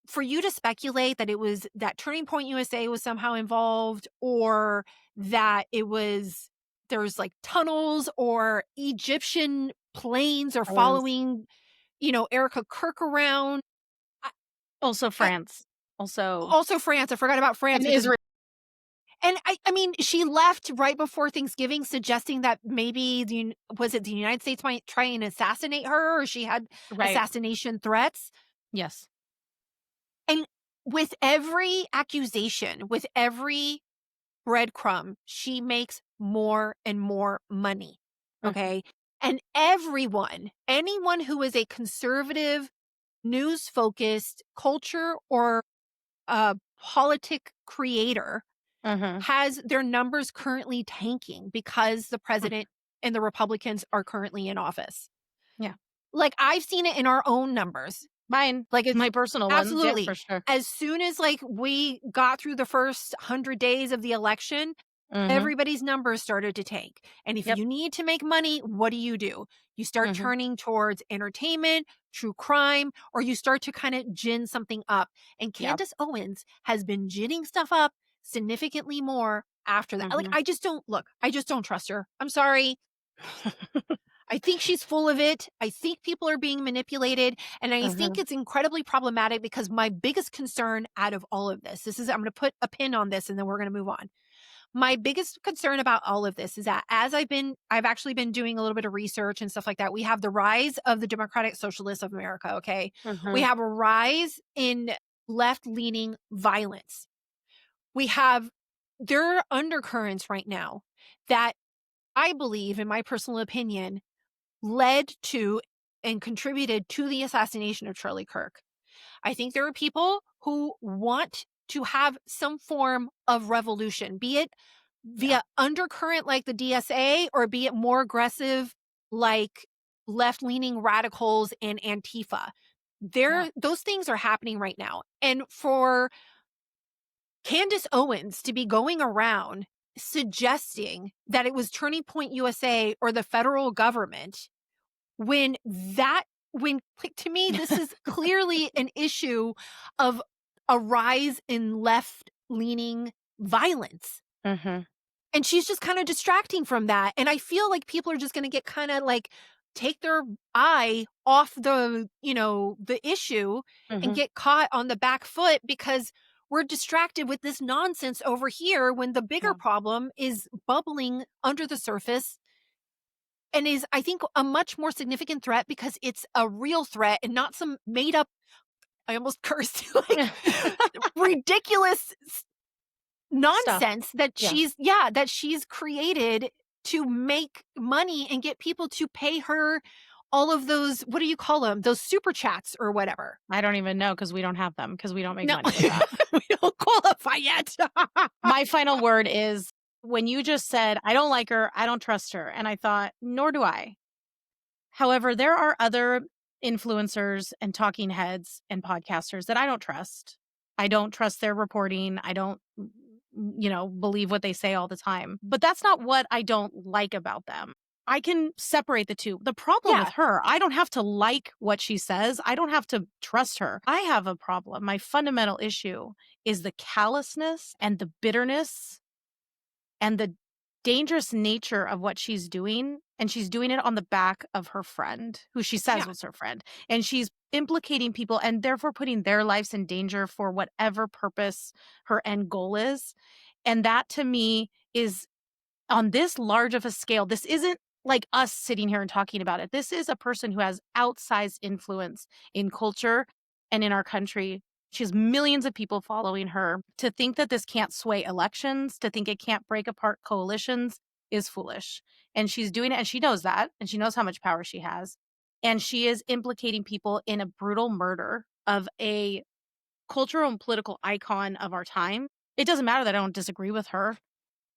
for you to speculate that it was that Turning Point USA was somehow involved, or that there's like tunnels or Egyptian planes are following Erica Kirk around. Also France. Also France. I forgot about France. And Israel. And I mean, she left right before Thanksgiving, suggesting that maybe the United States might try and assassinate her, or she had assassination threats. Yes. And with every accusation, with every breadcrumb, she makes more and more money. Okay. And anyone who is a conservative, news-focused culture or politic creator has their numbers currently tanking because the president and the Republicans are currently in office. Yeah. Like, I've seen it in our own numbers. Mine, like it's my personal ones. Absolutely. Yeah, for sure. As soon as like we got through the first 100 days of the election, everybody's numbers started to tank. And if you need to make money, what do? You start turning towards entertainment, true crime, or you start to kind of gin something up. And Candace Owens has been ginning stuff up significantly more after that. Like, I just don't trust her. I'm sorry. I think she's full of it. I think people are being manipulated. And I think it's incredibly problematic because my biggest concern out of all of this, I'm going to put a pin on this and then we're going to move on. My biggest concern about all of this is that as I've actually been doing a little bit of research and stuff like that, we have the rise of the Democratic Socialists of America, okay? We have a rise in left-leaning violence. There are undercurrents right now that I believe, in my personal opinion, led to and contributed to the assassination of Charlie Kirk. I think there are people who want to have some form of revolution, be it via undercurrent like the DSA or be it more aggressive like left-leaning radicals and Antifa. Those things are happening right now. And for Candace Owens to be going around suggesting that it was Turning Point USA or the federal government when to me, this is clearly an issue of a rise in left-leaning violence. And she's just kind of distracting from that. And I feel like people are just going to get kind of like take their eye off the issue and get caught on the back foot because we're distracted with this nonsense over here when the bigger problem is bubbling under the surface and is, I think, a much more significant threat because it's a real threat and not some made up, I almost cursed, like ridiculous nonsense that she's created to make money and get people to pay her all of those, what do you call them? Those super chats or whatever. I don't even know because we don't have them because we don't make money with that. We don't qualify yet. My final word is when you just said, I don't like her, I don't trust her. And I thought, nor do I. However, there are other influencers and talking heads and podcasters that I don't trust. I don't trust their reporting. I don't, believe what they say all the time. But that's not what I don't like about them. I can separate the two. The problem with her, I don't have to like what she says. I don't have to trust her. I have a problem. My fundamental issue is the callousness and the bitterness and the dangerous nature of what she's doing. And she's doing it on the back of her friend, who she says was her friend. And she's implicating people and therefore putting their lives in danger for whatever purpose her end goal is. And that to me is on this large of a scale. This isn't like us sitting here and talking about it. This is a person who has outsized influence in culture and in our country. She has millions of people following her. To think that this can't sway elections, to think it can't break apart coalitions is foolish. And she's doing it, and she knows that, and she knows how much power she has. And she is implicating people in a brutal murder of a cultural and political icon of our time. It doesn't matter that I don't disagree with her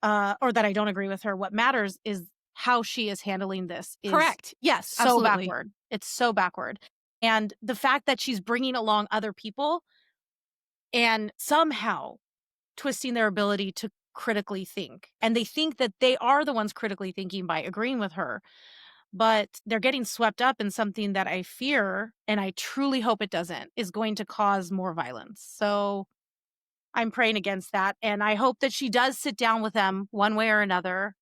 or that I don't agree with her. What matters is how she is handling this. Correct. Yes, so absolutely. backward. It's so backward. And the fact that she's bringing along other people and somehow twisting their ability to critically think. And they think that they are the ones critically thinking by agreeing with her. But they're getting swept up in something that I fear, and I truly hope it doesn't, is going to cause more violence. So I'm praying against that. And I hope that she does sit down with them one way or another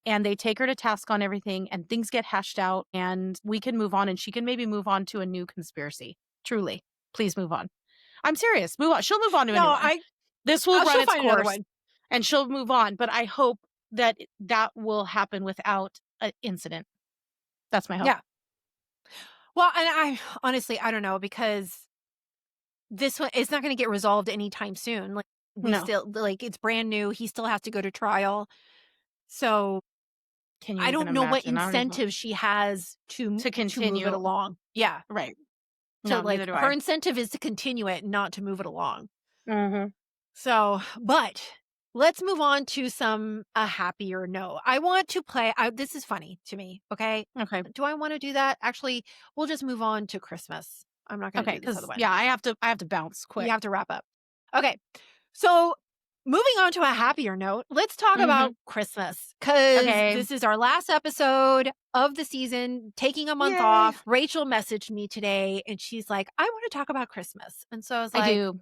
and they take her to task on everything and things get hashed out and we can move on and she can maybe move on to a new conspiracy. Truly. Please move on. I'm serious. Move on. She'll move on to a new one. This will run its course and she'll move on. But I hope that that will happen without an incident. That's my hope. Yeah. Well, and I honestly, I don't know, because this one is not going to get resolved anytime soon. Like still, like it's brand new. He still has to go to trial. So I don't know what incentive she has to continue to move it along. Yeah. Right. So her incentive is to continue it, not to move it along. So, but let's move on to a happier note. I want to play. This is funny to me. Okay. Okay. Do I want to do that? Actually, we'll just move on to Christmas. I'm not going to do this otherwise. Yeah, I have to bounce quick. You have to wrap up. Okay. So moving on to a happier note, let's talk about Christmas, because this is our last episode of the season, taking a month off. Rachel messaged me today and she's like, I want to talk about Christmas. And so I was like, I do.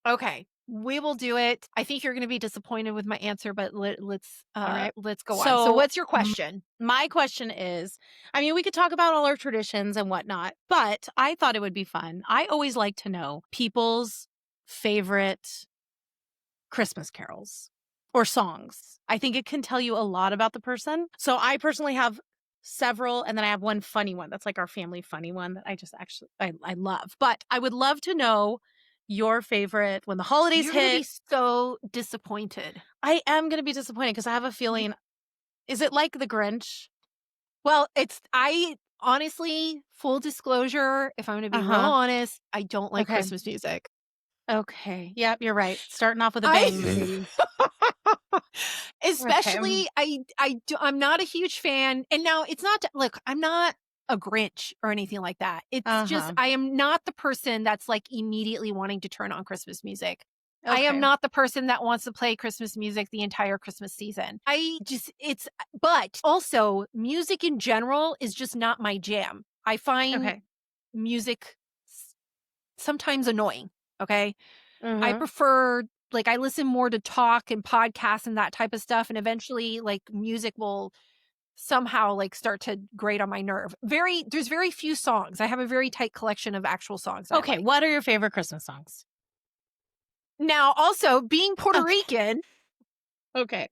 Okay, we will do it. I think you're going to be disappointed with my answer, but let's go on. So what's your question? My question is, I mean, we could talk about all our traditions and whatnot, but I thought it would be fun. I always like to know people's favorite Christmas carols or songs. I think it can tell you a lot about the person. So I personally have several, and then I have one funny one that's like our family funny one that I just actually I love. But I would love to know your favorite when the holidays You're hit. gonna be so disappointed. I am going to be disappointed because I have a feeling. Is it like the Grinch? Well, I honestly, full disclosure, if I'm going to be real honest, I don't like Christmas music. Okay. Yep, you're right. Starting off with a bang. Especially, I'm not a huge fan. And now it's not, look, I'm not a Grinch or anything like that. It's just, I am not the person that's like immediately wanting to turn on Christmas music. I am not the person that wants to play Christmas music the entire Christmas season. But also music in general is just not my jam. I find music sometimes annoying. Okay. I prefer, like, I listen more to talk and podcasts and that type of stuff. And eventually, like, music will somehow, like, start to grate on my nerve. There's very few songs. I have a very tight collection of actual songs. Okay. What are your favorite Christmas songs? Now, also, being Puerto Rican. Okay.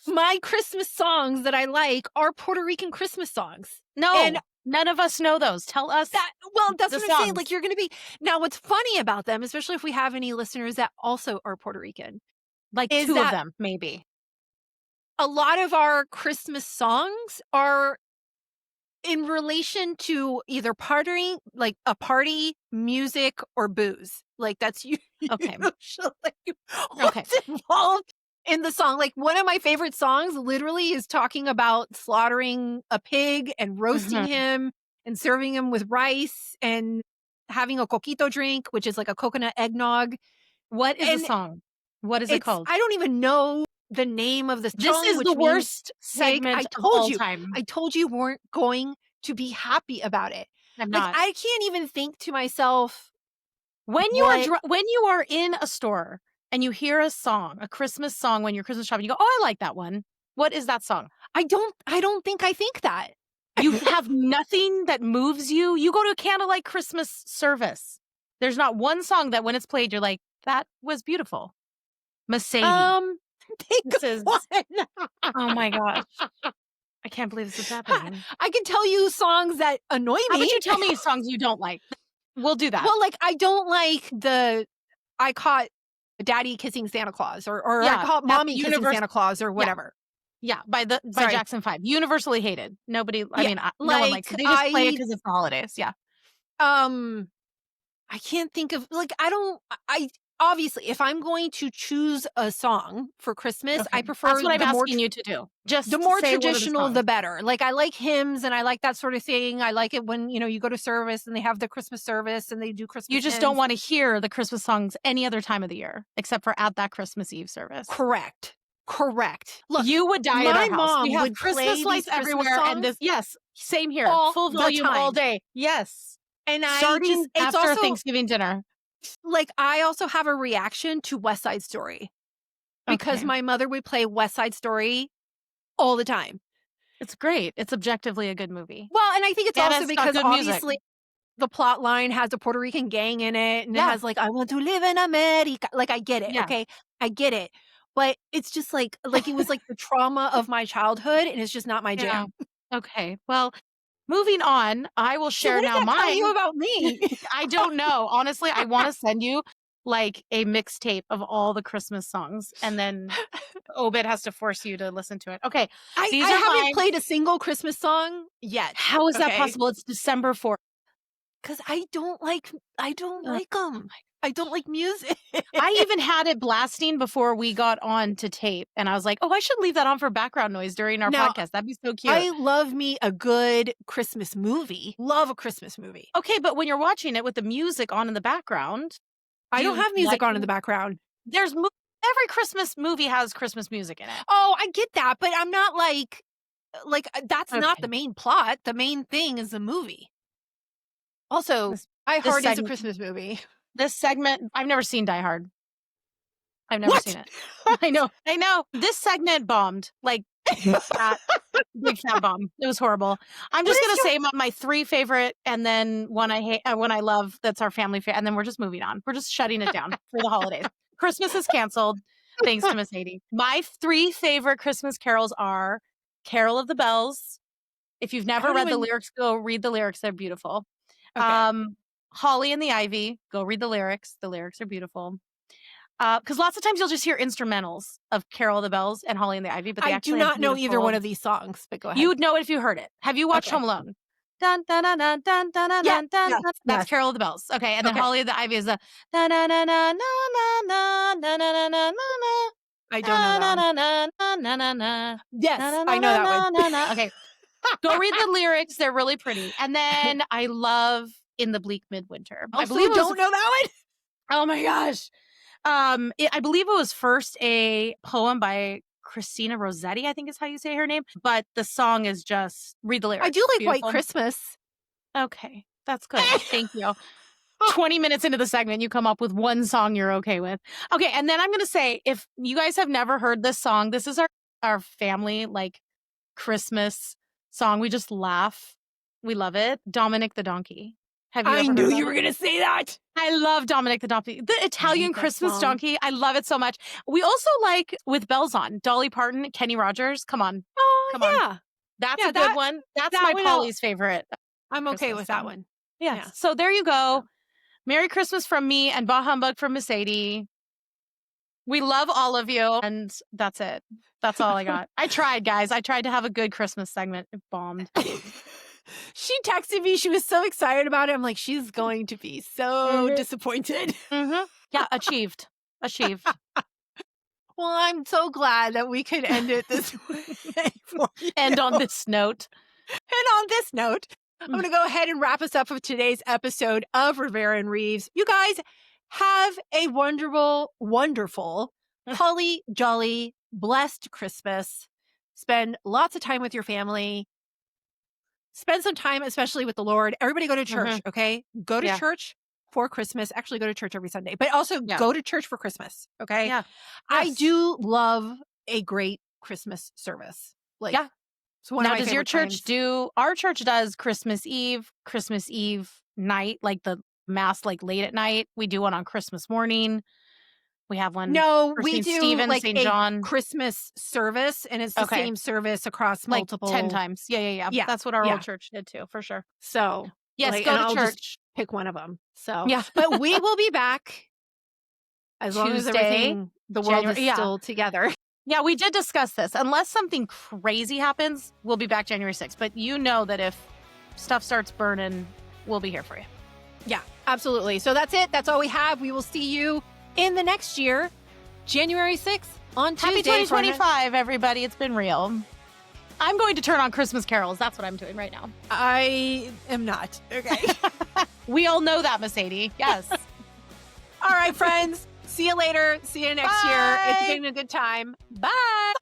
My Christmas songs that I like are Puerto Rican Christmas songs. No. And none of us know those. Tell us. That's what I'm saying. Like, you're going to be. Now, what's funny about them, especially if we have any listeners that also are Puerto Rican, like two of them, maybe. A lot of our Christmas songs are in relation to either partying, like a party, music, or booze. Like, that's usually what's involved in the song. Like, one of my favorite songs literally is talking about slaughtering a pig and roasting him and serving him with rice and having a coquito drink, which is like a coconut eggnog. What is the song? What is it called? I don't even know the name of the song. This is the worst segment of all time. I told you weren't going to be happy about it. I'm not. I can't even think to myself when you are in a store and you hear a song, a Christmas song when you're Christmas shopping, you go, "Oh, I like that one." What is that song? I don't think I think that. You have nothing that moves you. You go to a candlelight Christmas service. There's not one song that when it's played, you're like, "That was beautiful." Mercedes. Oh my gosh. I can't believe this is happening. I can tell you songs that annoy me. How about you tell me songs you don't like? We'll do that. Well, like, I don't like I caught Daddy Kissing Santa Claus or I caught Mommy Kissing Santa Claus or whatever. Yeah, by Jackson 5. Universally hated. Nobody, I mean, no one likes it. They just play it because it's the holidays. Yeah. I can't think of, like, obviously, if I'm going to choose a song for Christmas, I prefer That's what I'm asking you to do. Just the more traditional, the better. Like, I like hymns and I like that sort of thing. I like it when, you go to service and they have the Christmas service and they do Christmas You just hymns. don't want to hear the Christmas songs any other time of the year, except for at that Christmas Eve service. Correct. Look, you would die at our house. We have would Christmas lights everywhere. And yes, same here. Full volume all day. Yes. And starting after Thanksgiving dinner. Like, I also have a reaction to West Side Story because my mother would play West Side Story all the time. It's great. It's objectively a good movie. Well, and I think it's also because obviously the plot line has a Puerto Rican gang in it and it has like, I want to live in America. Like, I get it. Yeah. Okay. I get it. But it's just like it was like the trauma of my childhood and it's just not my jam. Yeah. Okay. Well, moving on, I will share now mine. Tell you about me? I don't know. Honestly, I want to send you like a mixtape of all the Christmas songs, and then Obed has to force you to listen to it. Okay, I haven't played a single Christmas song yet. How is that possible? It's December 4th. Because I don't like them. I don't like music. I even had it blasting before we got on to tape. And I was like, I should leave that on for background noise during our podcast. That'd be so cute. I love me a good Christmas movie. Love a Christmas movie. Okay, but when you're watching it with the music on in the background, I don't have music like on in the background. There's every Christmas movie has Christmas music in it. Oh, I get that, but I'm not like that's not Okay. the main plot. The main thing is the movie. Also, Die Hard is a Christmas movie. This segment, I've never seen Die Hard. I've never seen it. I know. This segment bombed. Like, big fat bomb. It was horrible. I'm just going to say my 3 favorite and then one I hate, one I love. That's our family favorite. And then we're just moving on. We're just shutting it down for the holidays. Christmas is canceled. Thanks to Miss Sadie. My 3 favorite Christmas carols are Carol of the Bells. If you've never read the lyrics, go read the lyrics. They're beautiful. Okay. Holly and the Ivy. Go read the lyrics. The lyrics are beautiful. Because lots of times you'll just hear instrumentals of Carol of the Bells and Holly and the Ivy, but they I do not know either one of these songs. But go ahead. You would know it if you heard it. Have you watched Home Alone? Dun dun dun dun dun dun dun dun. Yes. That's Carol of the Bells. Okay, and then Holly and the Ivy is the na na na na na na na na na na na. I don't know that. Yes, I know that one. Okay, go read the lyrics. They're really pretty. And then I love In the Bleak Midwinter. I believe don't know that one. Oh my gosh. I believe it was first a poem by Christina Rossetti, I think is how you say her name. But the song is just, read the lyrics. I do like Beautiful. White Christmas. Okay, that's good. Thank you. 20 minutes into the segment, you come up with one song you're okay with. Okay, and then I'm going to say, if you guys have never heard this song, this is our family, like, Christmas song. We just laugh. We love it. Dominic the Donkey. Have you I ever knew heard you of were it? going to say that. I love Dominic the Donkey. The Italian Christmas song. donkey. I love it so much. We also like With Bells On. Dolly Parton, Kenny Rogers. Come on. Oh, Come yeah. on. That's a good one. That's that my one Polly's favorite. I'm okay Christmas with that song. one. Yeah. Yeah. So there you go. Merry Christmas from me and Bah Humbug from Miss Sadie. We love all of you. And that's it. That's all I got. I tried, guys. I tried to have a good Christmas segment. It bombed. She texted me. She was so excited about it. I'm like, she's going to be so disappointed. Yeah, achieved. Well, I'm so glad that we could end it this way. And on this note. And on this note, I'm going to go ahead and wrap us up with today's episode of Rivera and Reeves. You guys have a wonderful, holly jolly, blessed Christmas. Spend lots of time with your family. Spend some time, especially with the Lord. Everybody go to church, okay? Go to church for Christmas. Actually, go to church every Sunday, but also go to church for Christmas, okay? Yeah. I do love a great Christmas service. Like, it's one now, of my does your favorite church times. do? Our church does Christmas Eve night, like the mass, like late at night. We do one on Christmas morning. We have one. No, for we St. do Stephen, like St. a John. Christmas service, and it's the same service across like multiple 10 times. Yeah. That's what our old church did too, for sure. So yes, like, go and to I'll church. just pick one of them. So Yeah. but we will be back as long as everything, the world is still together. Yeah, we did discuss this. Unless something crazy happens, we'll be back January 6th. But you know that if stuff starts burning, we'll be here for you. Yeah, absolutely. So that's it. That's all we have. We will see you in the next year, January 6th on Tuesday. Happy 2025, everybody. It's been real. I'm going to turn on Christmas carols. That's what I'm doing right now. I am not. Okay. We all know that, Miss Sadie. Yes. All right, friends. See you later. See you next year. It's been a good time. Bye.